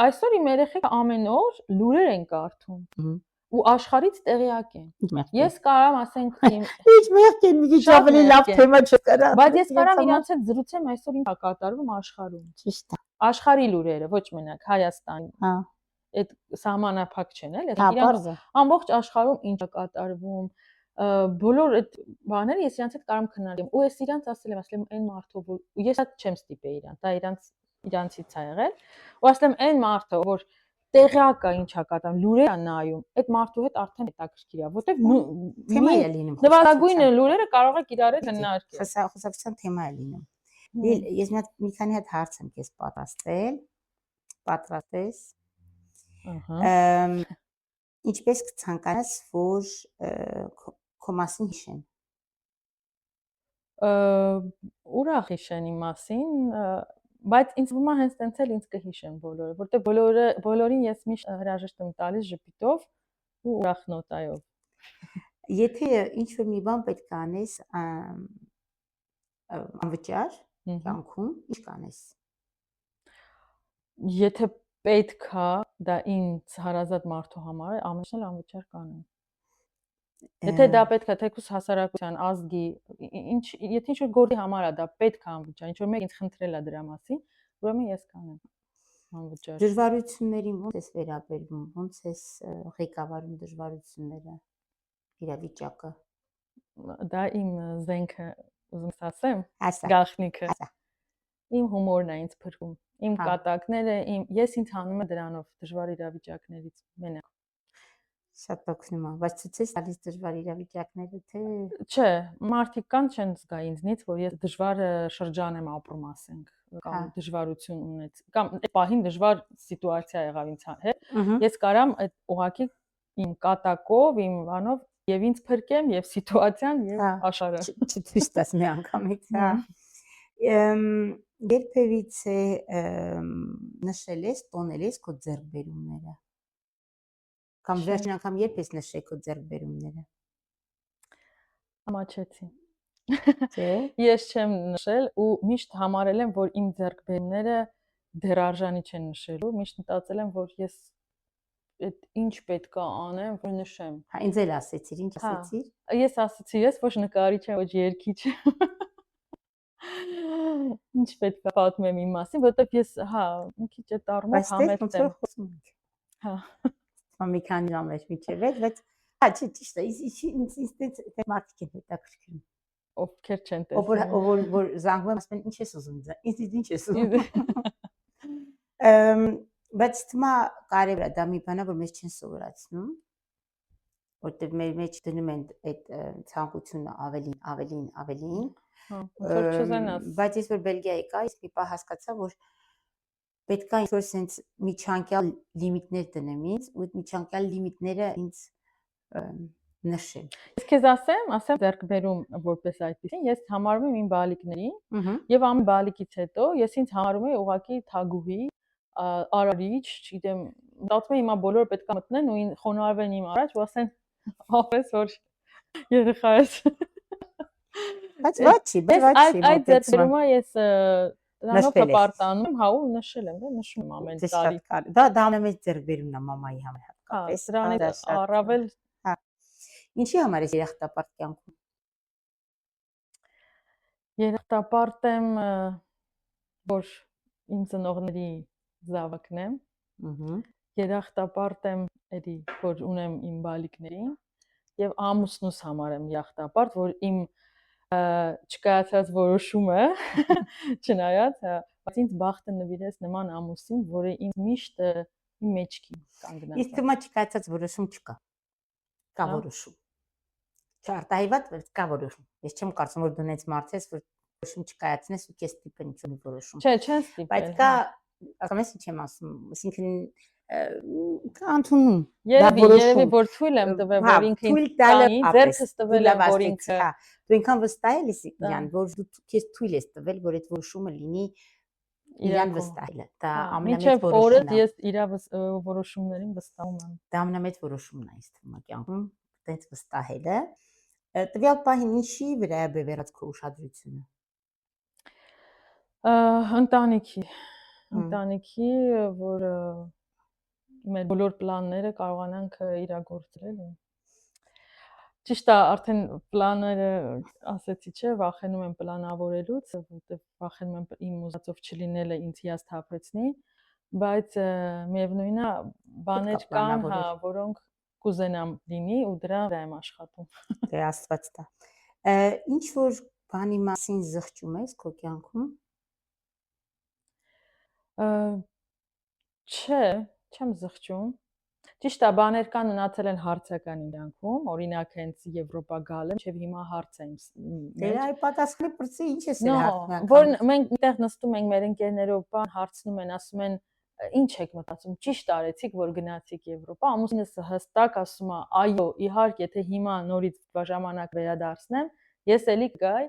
այսօր իմ երեխեքը ամեն օր լուրեր են կարդում։ Ու աշխարհից տեղյակ են։ Ես կարամ ասենք իմ Ինչ մեղք են մի քիչ ավելի լավ թեմա չկարա։ Բայց ես կարամ իրանց հետ զրուցեմ այսօր ինչ է կատարվում աշխարհում։ Ճիշտ է։ Աշխարհի լուրերը, ոչ մենակ Հայաստանի։ Հա։ Այդ սահմանափակ չեն, էլի։ Իրանց ամբողջ աշխարհում ինչ է կատարվում, բոլոր այդ բաները ես իրանց հետ կարամ քննարկեմ։ Ու ես իրանց ասել եմ այն մարդով, որ ես հատ չեմ ստիպել իրան, դա իրանցից է եղել։ Ու ասել եմ այն մարդը, որ տեղյակ է ինչա կատարում, լուրեր է նայում, այդ մարդու հետ արդեն հետաքրքիր է, որտեվ թեմա է լինում։ Նվազագույն լուրերը կարող եք իրար հետ քննարկել։ Խոսակցության թեմա է լինում։ Ես մի քանի հատ հարց եմ քեզ պատրաստել։ Ինչպես կցանկանաս, որ քո մասին հիշեն։ Ուրախ հիշեն իմ մասին, բայց ինձ թվում է հենց տենց էլ ինձ կհիշեն բոլորը, որտեղ բոլորին ես միշտ հրաժեշտ եմ տալիս ժպիտով ու ուրախ նոտայով։ Եթե ինչ-որ մի բան պետք է անես անվճար կյանքում, ինչ կանես։ Եթե պետք է դա ինձ հարազատ մարդու համար, ամեն ինչ անվճար կանեմ։ Եթե դա պետք է թեկուզ հասարակության ազգի, եթե ինչ-որ գործի համար է դա պետք է անվճար, ինչ-որ մեկ ինձ խնդրել է դրա մասին, ուրեմն ես կանեմ անվճար։ Դժվարություններին ո՞նց ես վերաբերվում, ո՞նց ես ղեկավարում դժվարությունները, իրավիճակը։ Դա իմ զենքը, ուզում ասեմ, Ասա։ գաղտնիքը։ Իմ հումորն է ինձ փրկում, իմ կատակները, ես ինձ հանում եմ դրանով դժվար իրավիճակներից մենակ։ Շատ օգնում է, բայց ցույց տալիս դժվար իրավիճակները, թե չէ, մարդիկ կան չեն զգա ինձնից, որ ես դժվար շրջան եմ ապրում, ասենք, կամ դժվարություն ունեց, կամ այդ պահին դժվար սիտուացիա եղավ ինձ հետ։ Ես կարամ այդ ուղակի իմ կատակով, իմ բանով եւ ինձ փրկեմ եւ սիտուացիան եւ աշխարհը։ Չցույց տաս մի անգամից, հա։ Երբևիցե նշել ես, տոնել ես քո ձեռքբերումները։ Կամ վերջին անգամ երբ ես նշել քո ձեռքբերումները։ Ամաչեցի։ Չէ։ Ես չեմ նշել ու միշտ համարել եմ, որ իմ ձեռքբերումները դեռարժանի չեն նշելու, միշտ մտածել եմ, որ ես այդ ինչ պետք է անեմ, որ նշեմ։ Հա, ինձ էլ ասեցիր, ինչ ասեցիր։ Ես ասացի, ես ոչ նկարիչ եմ, ոչ երգիչ։ Ինչ պետք է պատմեմ իմ մասին, որովհետև ես, հա, մի քիչ այդ առումով համեցեմ։ Բայց խոսում ենք։ Հա։ Մի քանի ժամ էր միջև այդ, բայց հա, ճիշտ է, ինձ այդ մարդիկ են հետաքրքրում։ Ովքեր չեն տեսնում։ Որ զանգում եմ, ասում են, ինչ ես ուզում, ինձ ինչ ես ուզում։ Բայց թվում է կարևոր է, դա մի բան է, որ մեզ չեն սովորացնում, որտեղ մեր մեջ դնում են այդ ցանկությունը ավելին։ Բայց ես որ Բելգիա եկա, ես մի պահ հասկացա, որ պետք է ինչ-որ sense միջանկյալ լիմիտներ դնեմ ինձ, ու այդ միջանկյալ լիմիտները ինձ նշեմ։ Ես քեզ ասեմ ձեռքբերում որպես այդպեսին, ես համարում եմ իմ բալիկներին, եւ ամեն բալիկից հետո ես ինձ համարում եմ ուղղակի թագուհի, արարիչ, չգիտեմ, մտածում եմ հիմա բոլորը պետք է մտնեն ու խոնարհվեն իմ առաջ ու ասեն, ով ես որ երեխա ես։ Բայց ոչ, այդ ձեռքբերումը ես դրանով հպարտանում եմ, հա ու նշել եմ, նշում եմ ամեն տարի։ Դա ամենից ձեռքբերումն է մամայի համար հատկապես։ Հա, դրանից առավել։ Հա։ Ինչի համար ես երախտապարտ կյանքում։ Երախտապարտ եմ, որ իմ ծնողների զավակն եմ։ Երախտապարտ եմ, էլի, որ ունեմ իմ բալիկներին եւ ամուսնուս համար եմ երախտապարտ, որ իմ չկայացած որոշումը, չնայած բայց ինձ բախտը նվիրեց նման ամուսին, որը ինձ միշտ իմ մեջքի կանգնած Իսկ թվում է չկայացած որոշում չկա։ Կա որոշում։ Չարտահայտված, բայց կա որոշում։ Ես չեմ կարծում, որ դու նենց մարդ ես, որ որոշում չկայացնես ու քեզ տիպեն ինչ-որ որոշում։ Չէ, չեն ստիպել։ Բայց կա, ասում ես ինչ եմ ասում, այսինքն կա ընդունում։ Երևի որ թույլ եմ տվել, որ ինքը ինձ տանի, ձեռքս տվել եմ, որ ինքը դու ինքան վստահել ես իրան, որ դու քեզ թույլ ես տվել, որ այդ որոշումը լինի իրան վստահելը։ Դա ամենամեծ որոշումն է։ Ես իր որոշումներին վստահում եմ։ Դա ամենամեծ որոշումն է ինձ թվում է կյանքում, այդպես վստահելը։ Տվյալ պահին ինչի վրա է բևեռած քո ուշադրությունը։ Ընտանիքի, որ մեր բոլոր պլանները կարողանանք իրագործել։ Ճիշտ է, արդեն պլանները ասեցի, չէ, վախենում եմ պլանավորելուց, որտեղ վախենում եմ իմ ուզածով չլինելը ինձ հիասթափեցնի, բայց միևնույնն է, բաներ կան, որոնք կուզենամ լինի ու դրա վրա եմ աշխատում։ Դե Աստված տա։ Ինչ որ բանի մասին զղջում ես քո կյանքում։ Չէ, չեմ զղջում։ Ճիշտ է, բաներ կան մնացել են հարցական իմ կյանքում, օրինակ հենց Եվրոպա գալը, եւ հիմա հարց եմ։ Դե այ պատասխանի բրծի ինչ ես հարցնում։ Որ մենք այդտեղ նստում ենք մեր ընկերներով, հարցնում են, ասում են, ինչ եք մտածում, ճիշտ արեցիք, որ գնացիք Եվրոպա, ամուսինս հստակ ասում է, այո, իհարկե, եթե հիմա նորից ժամանակ վերադարձնեմ, ես էլի գայ,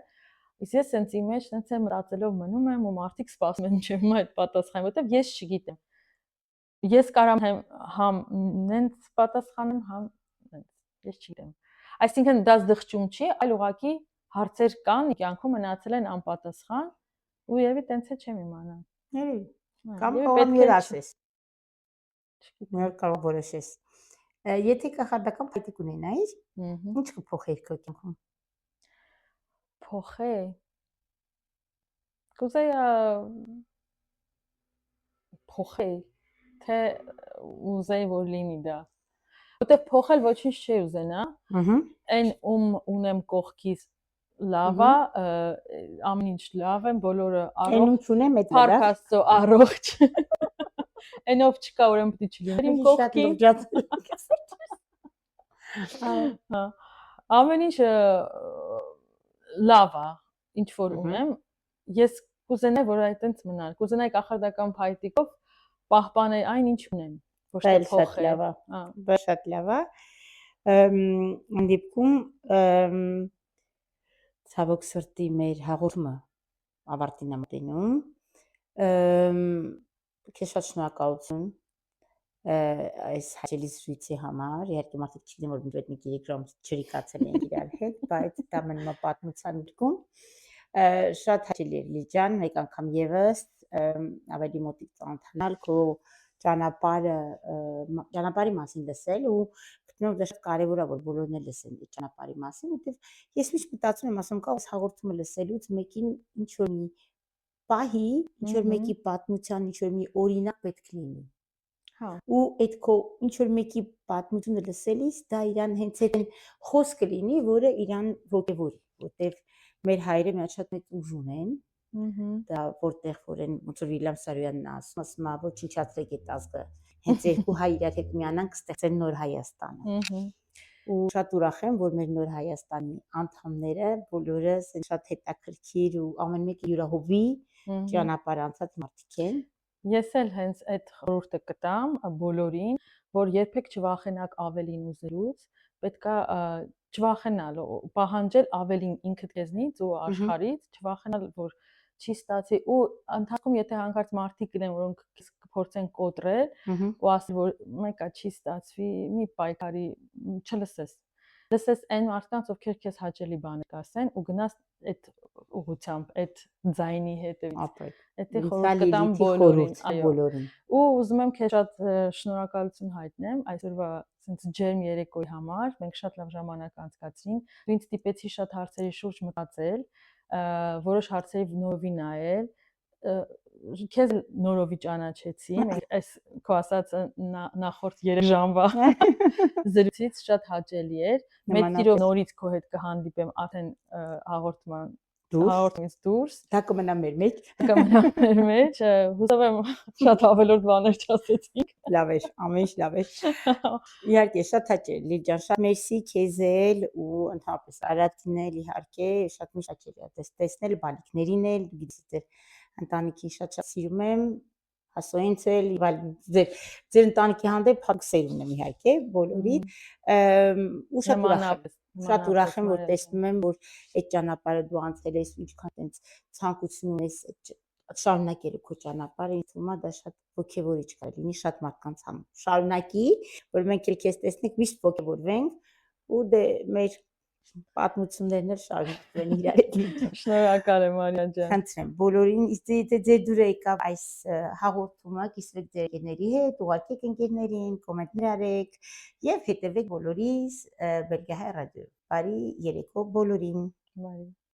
իսկ ես սենց իմ մեջ սենց եմ մտածելով մնում եմ ու մարդիկ սպասում են մինչև հիմա այդ պատասխանը, որտեվ ես չգիտեմ։ Ես կարամ համ նենց պատասխանեմ, համ նենց, ես չգիտեմ։ Այսինքն դա զղջում չի, այլ ուղղակի հարցեր կան, կյանքում մնացել են անպատասխան ու երևի տենց է չեմ իմանա։ Երևի կամ կարող եմ ասես։ Չգիտեմ, կարող որոշես։ Եթե կախարդական փայտիկ ունենայիր, ինչ կփոխեիր քո կյանքում։ Փոխել։ Կուզեի փոխել, թե ուզեի որ լինի դա։ Որտեվ փոխել ոչինչ չի ուզենա։ Այն ունեմ կողքից լավ է, ամեն ինչ լավ է, բոլորը առողջ։ Այն ինչ ունեմ այդ Փառք Աստծո, առողջ։ Այնով չկա, ուրեմն պետք չի լինի իմ կողքին։ Ամեն ինչ լավ է, ինչ որ ունեմ, ես կուզենայի, որ այդտենց մնար։ Կուզենայի կախարդական փայտիկով պահպանել այն ինչ ունեմ, ոչ թե փոխել։ Շատ լավ է։ Դեպքում ցավոք սրտի մեր հաղորդումը ավարտին է մոտենում։ Քեզ շատ շնորհակալություն այս հաճելի զրույցի համար։ Իհարկե մարդիկ չգիտեն, որ մենք մի 3 ժամ չրիկացել ենք իրար հետ, բայց դա մնում է պատմության գրքում։ Շատ հաճելի էր Լիջան, մեկ անգամ եւս ավելի մոտիկ ծանոթանալ քո ճանապարհի մասին լսել ու գտնում եմ դա շատ կարևոր է որ բոլորն էլ լսեն այդ ճանապարհի մասին, որովհետև ես միշտ մտածում եմ, ասում կա հաղորդումը լսելուց մեկին ինչ որ մի պահի, ինչ որ մեկի պատմության, ինչ որ մի օրինակ պետք լինի։ Հա։ Ու այդ քո ինչ որ մեկի պատմությունը լսելիս դա իրան հենց այդ խոսքը լինի, որը իրան ոգևորի, որտեղ մեր հայրը մի հատ շատ մեծ ուժ ունեն։ Դա որտեղ որ են ոնց որ Վիլյամ Սարոյանն ասում է, ոչնչացրեք այդ ազգը, հենց երկու հայ իրար հետ միանան կստեղծեն նոր Հայաստանը։ Ու շատ ուրախ եմ, որ մեր նոր Հայաստանի անդամները բոլորս շատ հետաքրքիր ու ամեն մեկը յուրահովի ճանապարհ անցած մարդիկ են։ Ես էլ հենց այդ խորհուրդը կտամ բոլորին, որ երբեք չվախենաք ավելին ուզելուց, պետքա չվախենալ, պահանջել ավելին ինքդ քեզնից ու աշխարհից, չվախենալ, որ չի ստացի ու ընթացքում եթե հանկարծ մարդիկ կլինեն, որոնք կփորձեն կոտրել ու ասել, որ մեկա չի ստացվի, մի պայքարի, չլսես։ Լսես այն մարդկանց, ովքեր քեզ հաճելի բաներ կասեն ու գնաս այդ ուղղությամբ, այդ ձայնի հետևից։ Դա խորհուրդ կտամ բոլորին։ Ու ուզում եմ քեզ շատ շնորհակալություն հայտնեմ այսօրվա ցենց ջերմ երեկոյի համար։ Մենք շատ լավ ժամանակ անցկացրինք։ Դու ինձ ստիպեցի շատ հարցերի շուրջ մտածել, որոշ հարցերի նորովի նայել, քեզ նորովի ճանաչեցի, մենք այս քո ասած նախորդ 3 ժամվա զրույցից շատ հաճելի էր։ Մեծ սիրով նորից քո հետ կհանդիպեմ արդեն հաղորդման դուրս, հաղորդում ինձ դուրս, դա կմնա մեր մեջ։ կմնա մեր մեջ, հուսով եմ շատ ավելորդ բաներ չասեցինք։ Լավ է, ամեն ինչ լավ է։ Իհարկե, շատ հաճելի Լիլիա ջան, շատ մերսի քեզ էլ ու ընդհանրապես Արարատին էլ իհարկե, շատ միշտ հաճելի է տեսնել բալիկներին էլ, գիտես ձեր ընտանիքին շատ սիրում եմ, Հասոյինց էլ, ձեր ընտանիքի հանդեպ փակ սեր ունեմ իհարկե, բոլորի, ու շատ ուրախ եմ, որ տեսնում եմ, որ այդ ճանապարհը դու անցել ես, ինչքան տենց ցանկություն ունես շարունակելու քո ճանապարհը, ինձ թվում է դա շատ ոգևորիչ կարելի լինի շատ մարդկանց համար։ Շարունակի, որ մենք էլ քեզ տեսնենք, միշտ ոգևորվենք ու դե մեր պատմություններն էլ շարունակվեն իրար հետ։ Շնորհակալ եմ Մարիա ջան։ Խնդրեմ, բոլորին ձեր դուրը եկավ այս հաղորդումը, կիսվեք ձեր ընկերների հետ, ուղարկեք ընկերներին, կոմենտներ արեք եւ հետեւեք բոլորիս Բելգիահայ ռադիո։ Բարի երեկո բոլորին։ Բարի